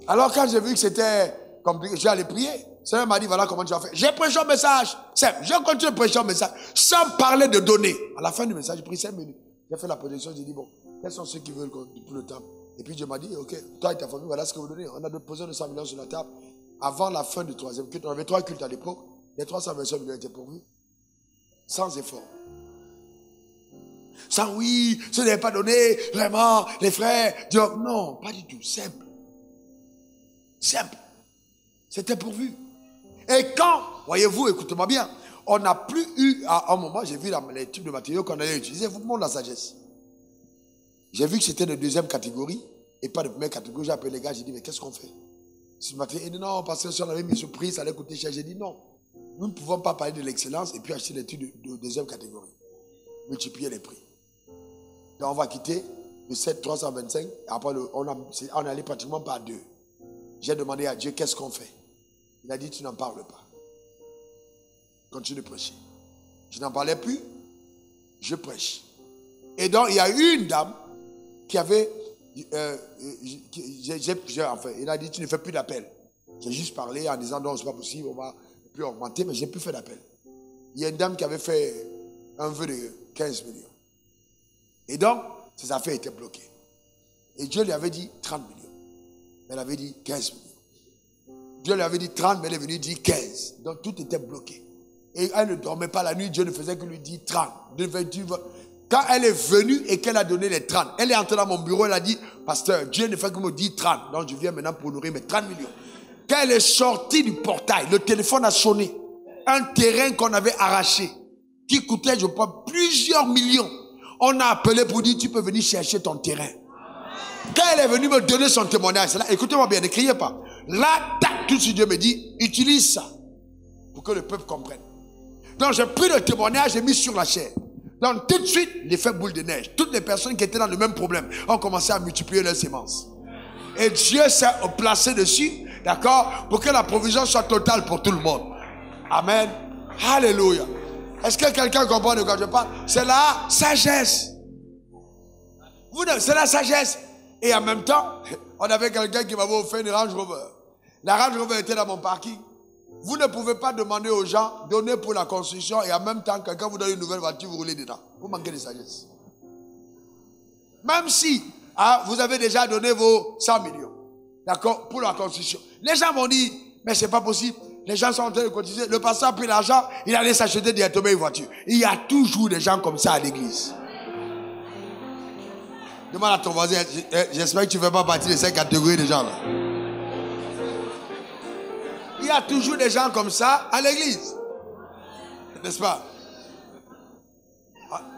Alors quand j'ai vu que c'était compliqué, j'ai allé prier. Le Seigneur m'a dit, voilà comment tu vas faire. J'ai prêché un message. Je continue de prêcher un message sans parler de données. À la fin du message, j'ai pris 5 minutes. J'ai fait la projection, j'ai dit, bon, quels sont ceux qui veulent pour le temple? Et puis Dieu m'a dit, ok, toi et ta famille, voilà ce que vous donnez. On a posé 200 millions sur la table. Avant la fin du troisième culte, on avait 3 cultes à l'époque. Les 325 millions étaient pourvus. Sans effort. Sans oui, ce n'est pas donné, vraiment, les frères. Dieu, non, pas du tout, simple. Simple. C'était pourvu. Et quand, voyez-vous, écoutez-moi bien, on n'a plus eu, à un moment, j'ai vu les types de matériaux qu'on allait utiliser, vous montre la sagesse. J'ai vu que c'était de deuxième catégorie et pas de première catégorie. J'ai appelé les gars, j'ai dit, mais qu'est-ce qu'on fait? Ce matin, il dit non, parce que si on avait mis ce prix, ça allait coûter cher. J'ai dit non. Nous ne pouvons pas parler de l'excellence et puis acheter des trucs de deuxième catégorie. Multiplier les prix. Donc on va quitter le 7 325. Après, on est allé pratiquement par deux. J'ai demandé à Dieu, qu'est-ce qu'on fait? Il a dit, tu n'en parles pas. Continue de prêcher. Je n'en parlais plus. Je prêche. Et donc, il y a eu une dame qui avait... enfin, il a dit, tu ne fais plus d'appel. J'ai juste parlé en disant, non, c'est pas possible, on va plus augmenter, mais j'ai plus fait d'appel. Il y a une dame qui avait fait un vœu de 15 millions. Et donc, ses affaires étaient bloquées. Et Dieu lui avait dit 30 millions. Elle avait dit 15 millions. Dieu lui avait dit 30, mais elle est venue dire 15. Donc, tout était bloqué. Et elle ne dormait pas la nuit, Dieu ne faisait que lui dire 30. Quand elle est venue et qu'elle a donné les 30, elle est entrée dans mon bureau, elle a dit, pasteur, Dieu ne fait que me dire 30. Donc, je viens maintenant pour nourrir mes 30 millions. Quand elle est sortie du portail, le téléphone a sonné. Un terrain qu'on avait arraché, qui coûtait, je crois, plusieurs millions. On a appelé pour dire, tu peux venir chercher ton terrain. Quand elle est venue me donner son témoignage, là, écoutez-moi bien, ne criez pas. Là, tac, tout de suite, Dieu me dit, utilise ça pour que le peuple comprenne. Donc, j'ai pris le témoignage, j'ai mis sur la chair. Donc, tout de suite, l'effet boule de neige. Toutes les personnes qui étaient dans le même problème ont commencé à multiplier leurs semences. Et Dieu s'est placé dessus, d'accord, pour que la provision soit totale pour tout le monde. Amen. Alléluia. Est-ce que quelqu'un comprend de quoi je parle? C'est la sagesse. C'est la sagesse. Et en même temps, on avait quelqu'un qui m'avait offert une Range Rover. La Range Rover était dans mon parking. Vous ne pouvez pas demander aux gens, donner pour la construction et en même temps, quelqu'un vous donne une nouvelle voiture, vous roulez dedans. Vous manquez de sagesse. Même si vous avez déjà donné vos 100 millions, d'accord, pour la construction. Les gens vont dire, mais c'est pas possible. Les gens sont en train de cotiser. Le pasteur a pris l'argent, il allait s'acheter directement une voiture. Il y a toujours des gens comme ça à l'église. Demande à ton voisin, j'espère que tu ne fais pas partie de cette catégorie de gens là. Il y a toujours des gens comme ça à l'église. N'est-ce pas?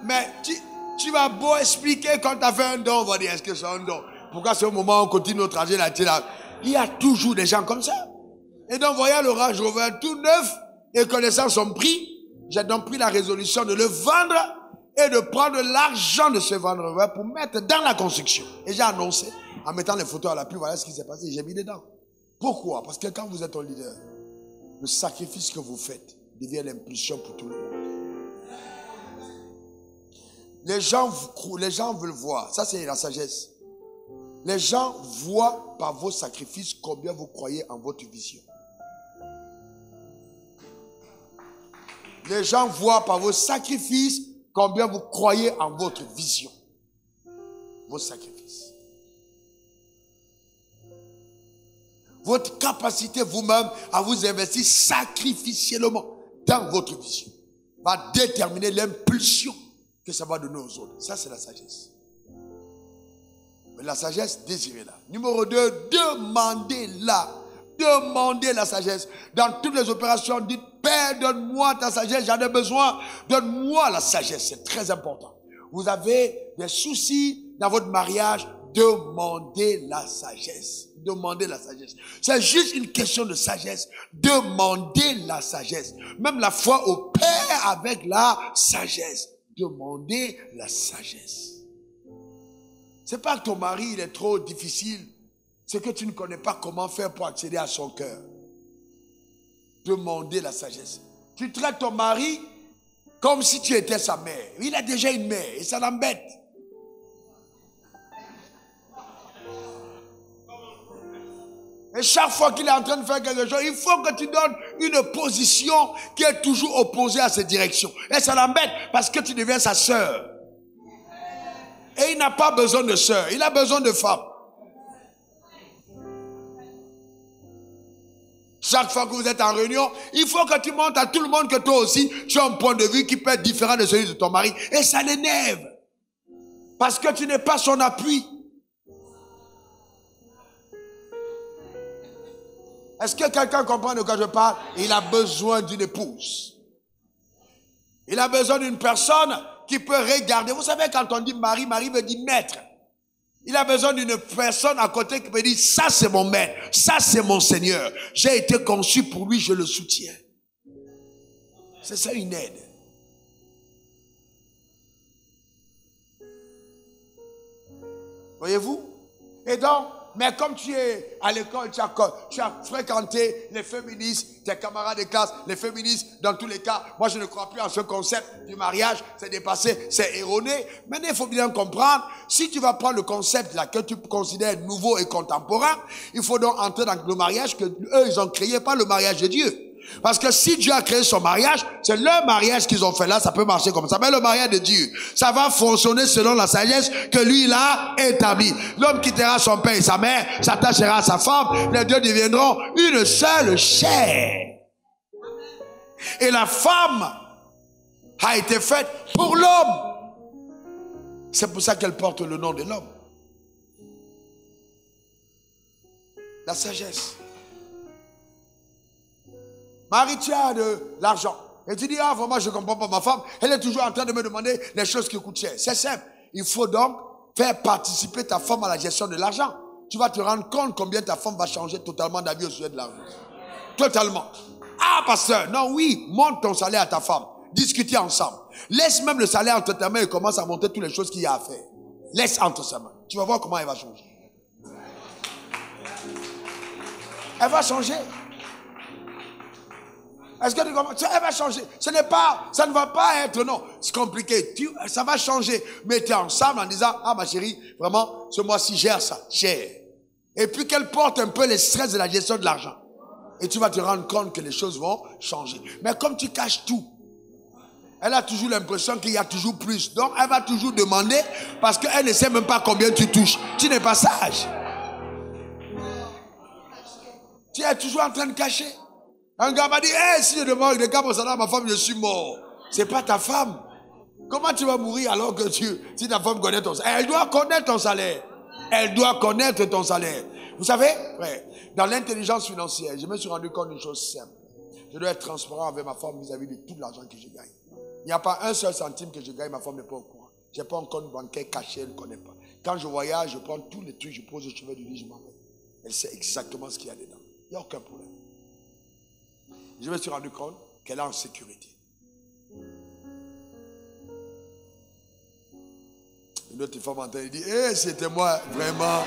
Mais tu vas beau expliquer quand tu as fait un don, on va dire, est-ce que c'est un don? Pourquoi c'est au moment où on continue notre trajet là? Il y a toujours des gens comme ça. Et donc, voyant le Range Rover tout neuf et connaissant son prix, j'ai donc pris la résolution de le vendre et de prendre l'argent de ce vendeur pour mettre dans la construction. Et j'ai annoncé, en mettant les photos à l'appui, voilà ce qui s'est passé, j'ai mis dedans. Pourquoi? Parce que quand vous êtes un leader, le sacrifice que vous faites devient l'impulsion pour tout le monde. Les gens veulent voir, ça c'est la sagesse. Les gens voient par vos sacrifices combien vous croyez en votre vision. Les gens voient par vos sacrifices combien vous croyez en votre vision. Vos sacrifices. Votre capacité vous-même à vous investir sacrificiellement dans votre vision va déterminer l'impulsion que ça va donner aux autres. Ça, c'est la sagesse. Mais la sagesse, désirez-la. Numéro 2, demandez-la. Demandez la sagesse. Dans toutes les opérations, dites, Père, donne-moi ta sagesse, j'en ai besoin. Donne-moi la sagesse, c'est très important. Vous avez des soucis dans votre mariage, demandez la sagesse. Demandez la sagesse. C'est juste une question de sagesse. Demandez la sagesse. Même la foi opère avec la sagesse. Demandez la sagesse. C'est pas que ton mari il est trop difficile. C'est que tu ne connais pas comment faire pour accéder à son cœur. Demandez la sagesse. Tu traites ton mari comme si tu étais sa mère. Il a déjà une mère et ça l'embête. Et chaque fois qu'il est en train de faire quelque chose, il faut que tu donnes une position qui est toujours opposée à cette direction. Et ça l'embête parce que tu deviens sa sœur. Et il n'a pas besoin de sœur, il a besoin de femme. Chaque fois que vous êtes en réunion, il faut que tu montres à tout le monde que toi aussi, tu as un point de vue qui peut être différent de celui de ton mari. Et ça l'énerve. Parce que tu n'es pas son appui. Est-ce que quelqu'un comprend de quoi je parle? Il a besoin d'une épouse. Il a besoin d'une personne qui peut regarder. Vous savez, quand on dit mari, mari veut dire maître. Il a besoin d'une personne à côté qui peut dire, ça c'est mon maître, ça c'est mon Seigneur. J'ai été conçu pour lui, je le soutiens. C'est ça une aide. Voyez-vous? Et donc, mais comme tu es à l'école, tu as fréquenté les féministes, tes camarades de classe, les féministes, dans tous les cas, moi je ne crois plus en ce concept du mariage, c'est dépassé, c'est erroné. Maintenant, il faut bien comprendre, si tu vas prendre le concept là que tu considères nouveau et contemporain, il faut donc entrer dans le mariage que eux, ils ont créé, pas le mariage de Dieu. Parce que si Dieu a créé son mariage, c'est leur mariage qu'ils ont fait là, ça peut marcher comme ça. Mais le mariage de Dieu, ça va fonctionner selon la sagesse que lui, il a établie. L'homme quittera son père et sa mère, s'attachera à sa femme, les deux deviendront une seule chair. Et la femme a été faite pour l'homme. C'est pour ça qu'elle porte le nom de l'homme. La sagesse. Marie, tu as de l'argent. Et tu dis, ah, vraiment, je ne comprends pas ma femme. Elle est toujours en train de me demander les choses qui coûtent cher. C'est simple. Il faut donc faire participer ta femme à la gestion de l'argent. Tu vas te rendre compte combien ta femme va changer totalement d'avis au sujet de l'argent. Totalement. Ah, pasteur, non, oui, monte ton salaire à ta femme. Discutez ensemble. Laisse même le salaire entre tes mains et commence à monter toutes les choses qu'il y a à faire. Laisse entre ses mains. Tu vas voir comment elle va changer. Elle va changer. Est-ce que tu comprends? Elle va changer. Ça ne va pas être, non, c'est compliqué. Ça va changer. Mettez ensemble en disant, ah ma chérie, vraiment, ce mois-ci, gère ça, gère. Et puis qu'elle porte un peu les stress de la gestion de l'argent. Et tu vas te rendre compte que les choses vont changer. Mais comme tu caches tout, elle a toujours l'impression qu'il y a toujours plus. Donc, elle va toujours demander parce qu'elle ne sait même pas combien tu touches. Tu n'es pas sage. Tu es toujours en train de cacher. Un gars m'a dit, hey, si je demande de mon salaire à ma femme, je suis mort. C'est pas ta femme. Comment tu vas mourir alors que si ta femme connaît ton salaire? Elle doit connaître ton salaire. Elle doit connaître ton salaire. Vous savez, ouais, dans l'intelligence financière, je me suis rendu compte d'une chose simple. Je dois être transparent avec ma femme vis-à-vis de tout l'argent que je gagne. Il n'y a pas un seul centime que je gagne, ma femme n'est pas au courant. Je n'ai pas un compte bancaire caché, elle ne connaît pas. Quand je voyage, je prends tous les trucs, je pose au chevet du lit, je m'en vais. Elle sait exactement ce qu'il y a dedans. Il n'y a aucun problème. Je me suis rendu compte qu'elle est en sécurité. Une autre femme entend et dit, si c'était moi, vraiment,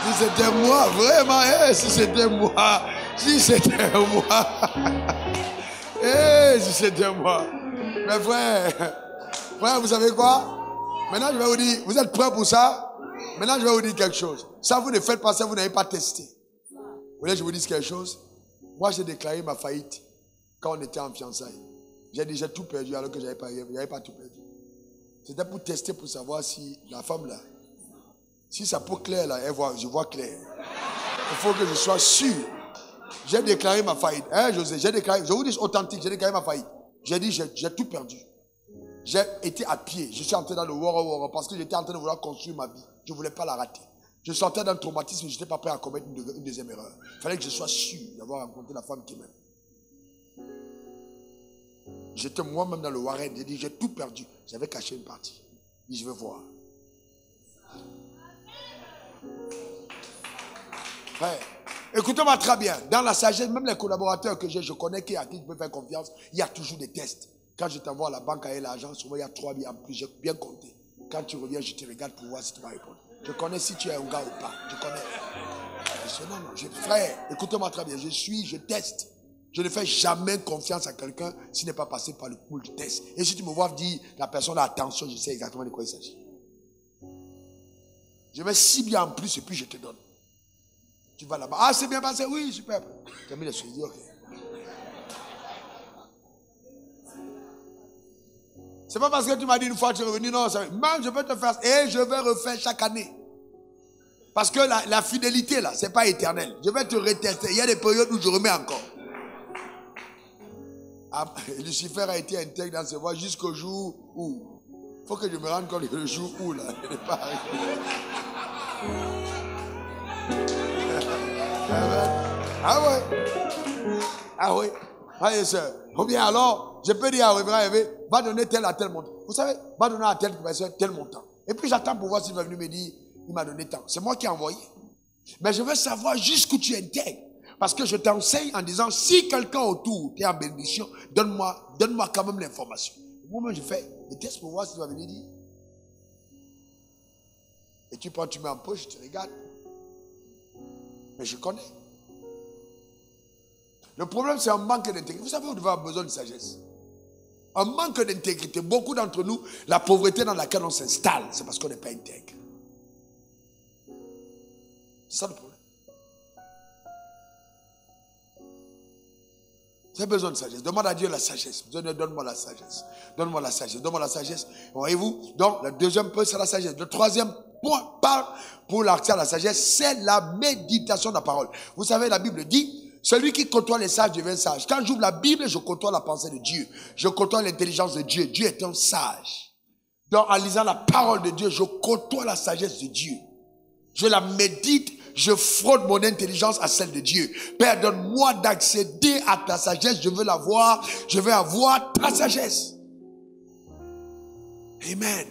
si c'était moi, vraiment, si c'était moi, si c'était moi, si c'était moi. Mais frère, vous savez quoi? Maintenant, je vais vous dire, vous êtes prêts pour ça? Maintenant, je vais vous dire quelque chose. Ça, vous ne faites pas ça, vous n'avez pas testé. Vous voulez que je vous dise quelque chose? Moi, j'ai déclaré ma faillite quand on était en fiançailles. J'ai déjà tout perdu alors que je n'avais pas tout perdu. C'était pour tester, pour savoir si la femme là, si sa peau claire là, je vois clair. Il faut que je sois sûr. J'ai déclaré ma faillite. José, j'ai déclaré, je vous dis authentique, j'ai déclaré ma faillite. J'ai dit, j'ai tout perdu. J'ai été à pied. Je suis entré dans le war parce que j'étais en train de vouloir construire ma vie. Je ne voulais pas la rater. Je sortais d'un traumatisme et je n'étais pas prêt à commettre une deuxième erreur. Il fallait que je sois sûr d'avoir rencontré la femme qui m'aime. J'étais moi-même dans le Warren. J'ai dit, j'ai tout perdu. J'avais caché une partie. J'ai dit, je veux voir. Frère, écoutez-moi très bien. Dans la sagesse, même les collaborateurs que j'ai, je connais à qui je peux faire confiance, il y a toujours des tests. Quand je t'envoie à la banque à l'argent, souvent il y a 3 billes en plus. J'ai bien compté. Quand tu reviens, je te regarde pour voir si tu vas répondre. Je connais si tu es un gars ou pas. Je connais. Non, frère, écoutez-moi très bien. Je teste. Je ne fais jamais confiance à quelqu'un s'il n'est pas passé par le pool de test. Et si tu me vois dire, la personne a attention, je sais exactement de quoi il s'agit. Je mets 6 billes en plus et puis je te donne. Tu vas là-bas. Ah, c'est bien passé? Oui, super. Tu as mis les choses, ok. C'est pas parce que tu m'as dit une fois que tu es revenu, non, même je peux te faire, et je vais refaire chaque année. Parce que la fidélité, là, c'est pas éternel. Je vais te retester. Il y a des périodes où je remets encore. Ah, Lucifer a été intègre dans ses voies jusqu'au jour où. Il faut que je me rende compte que le jour où, là, il n'est pas arrivé. Ah ouais. Ah oui. Frères et sœurs. Ou bien alors, je peux dire à Révérend, va donner tel à tel montant. Vous savez, va donner à telle personne tel montant. Et puis j'attends pour voir s'il va venir me dire, Il m'a donné tant. C'est moi qui ai envoyé. Mais je veux savoir jusqu'où tu intègres. Parce que je t'enseigne en disant, si quelqu'un autour est en bénédiction, donne-moi quand même l'information. Moi, je fais des tests pour voir si tu vas venir dire. Et tu prends, tu mets en poche, je te regarde. Mais je connais. Le problème, c'est un manque d'intégrité. Vous savez, vous devez avoir besoin de sagesse. Un manque d'intégrité. Beaucoup d'entre nous, la pauvreté dans laquelle on s'installe, c'est parce qu'on n'est pas intègre. C'est ça le problème. J'ai besoin de sagesse. Demande à Dieu la sagesse. Donne-moi la sagesse. Donne-moi la sagesse. Donne-moi la sagesse. Voyez-vous? Donc, le deuxième point, c'est la sagesse. Le troisième point, pour l'accès à la sagesse, c'est la méditation de la parole. Vous savez, la Bible dit, celui qui côtoie les sages devient sage. Quand j'ouvre la Bible, je côtoie la pensée de Dieu. Je côtoie l'intelligence de Dieu. Dieu est un sage. Donc, en lisant la parole de Dieu, je côtoie la sagesse de Dieu. Je la médite. Je fraude mon intelligence à celle de Dieu. Père, donne-moi d'accéder à ta sagesse. Je veux l'avoir. Je veux avoir ta sagesse. Amen.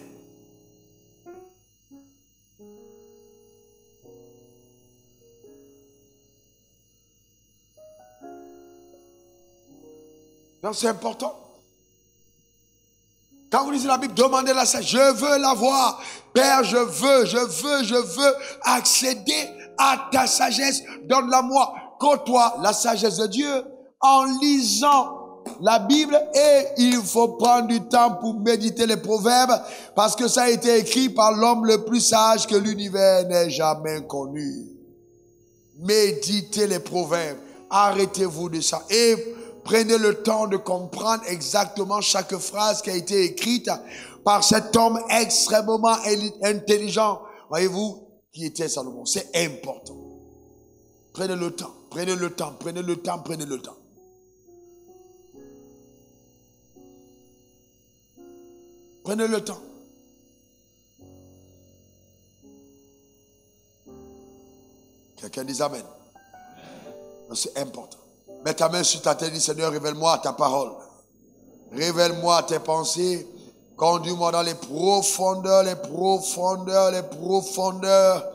Donc c'est important. Quand vous lisez la Bible, demandez la sagesse. Je veux l'avoir. Père, je veux accéder à ta sagesse. Donne-la-moi. Côtoie la sagesse de Dieu en lisant la Bible, et il faut prendre du temps pour méditer les proverbes parce que ça a été écrit par l'homme le plus sage que l'univers n'ait jamais connu. Méditez les proverbes. Arrêtez-vous de ça. Et prenez le temps de comprendre exactement chaque phrase qui a été écrite par cet homme extrêmement intelligent. Voyez-vous, qui était Salomon. C'est important. Prenez le temps, prenez le temps, prenez le temps, prenez le temps. Prenez le temps. Quelqu'un dit Amen. C'est important. Mets ta main sur ta tête, dis Seigneur, révèle-moi ta parole. Révèle-moi tes pensées. Conduis-moi dans les profondeurs, les profondeurs, les profondeurs.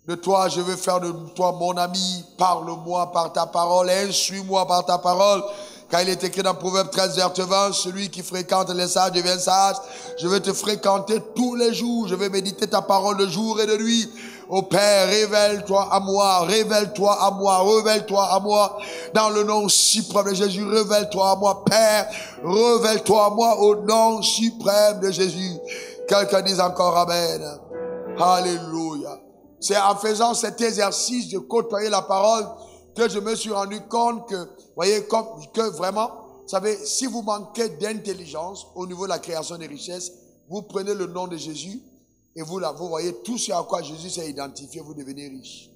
De toi, je veux faire de toi mon ami. Parle-moi par ta parole. Instruis-moi par ta parole. Car il est écrit dans Proverbe 13, verset 20, celui qui fréquente les sages devient sage. Je vais te fréquenter tous les jours. Je vais méditer ta parole de jour et de nuit. Ô Père, révèle-toi à moi, révèle-toi à moi, révèle-toi à moi. Dans le nom suprême de Jésus, révèle-toi à moi, Père. Révèle-toi à moi au nom suprême de Jésus. Quelqu'un dise encore Amen. Alléluia. C'est en faisant cet exercice de côtoyer la parole que je me suis rendu compte que, voyez, que vraiment, vous savez, si vous manquez d'intelligence au niveau de la création des richesses, vous prenez le nom de Jésus et vous voyez tout ce à quoi Jésus s'est identifié, vous devenez riche.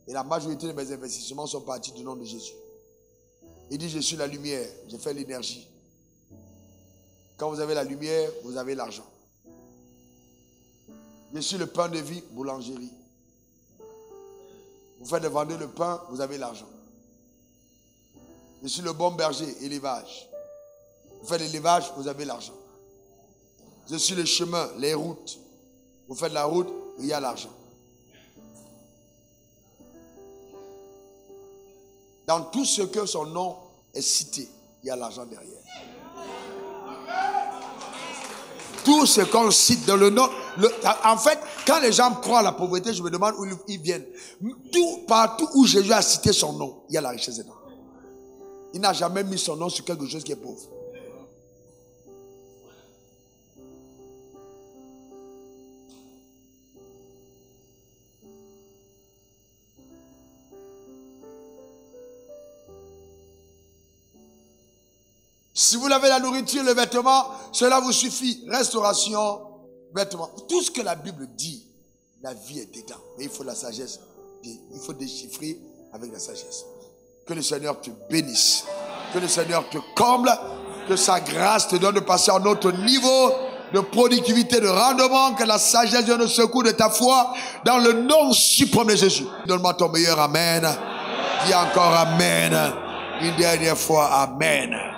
Et la majorité de mes investissements sont partis du nom de Jésus. Il dit, je suis la lumière, je fais l'énergie. Quand vous avez la lumière, vous avez l'argent. Je suis le pain de vie, boulangerie. Vous faites vendre le pain, vous avez l'argent. Je suis le bon berger, élevage. Vous faites l'élevage, vous avez l'argent. Je suis le chemin, les routes. Vous faites la route, il y a l'argent. Dans tout ce que son nom est cité, il y a l'argent derrière. Tout ce qu'on cite dans le nom. En fait, quand les gens croient à la pauvreté, je me demande où ils viennent. Partout où Jésus a cité son nom, il y a la richesse dedans. Il n'a jamais mis son nom sur quelque chose qui est pauvre. Si vous avez la nourriture, le vêtement, cela vous suffit. Restauration, vêtements. Tout ce que la Bible dit, la vie est dedans. Mais il faut la sagesse. Il faut déchiffrer avec la sagesse. Que le Seigneur te bénisse. Que le Seigneur te comble. Que sa grâce te donne de passer à un autre niveau de productivité, de rendement. Que la sagesse vienne au secours de ta foi. Dans le nom suprême de Jésus. Donne-moi ton meilleur Amen. Dis encore Amen. Une dernière fois Amen.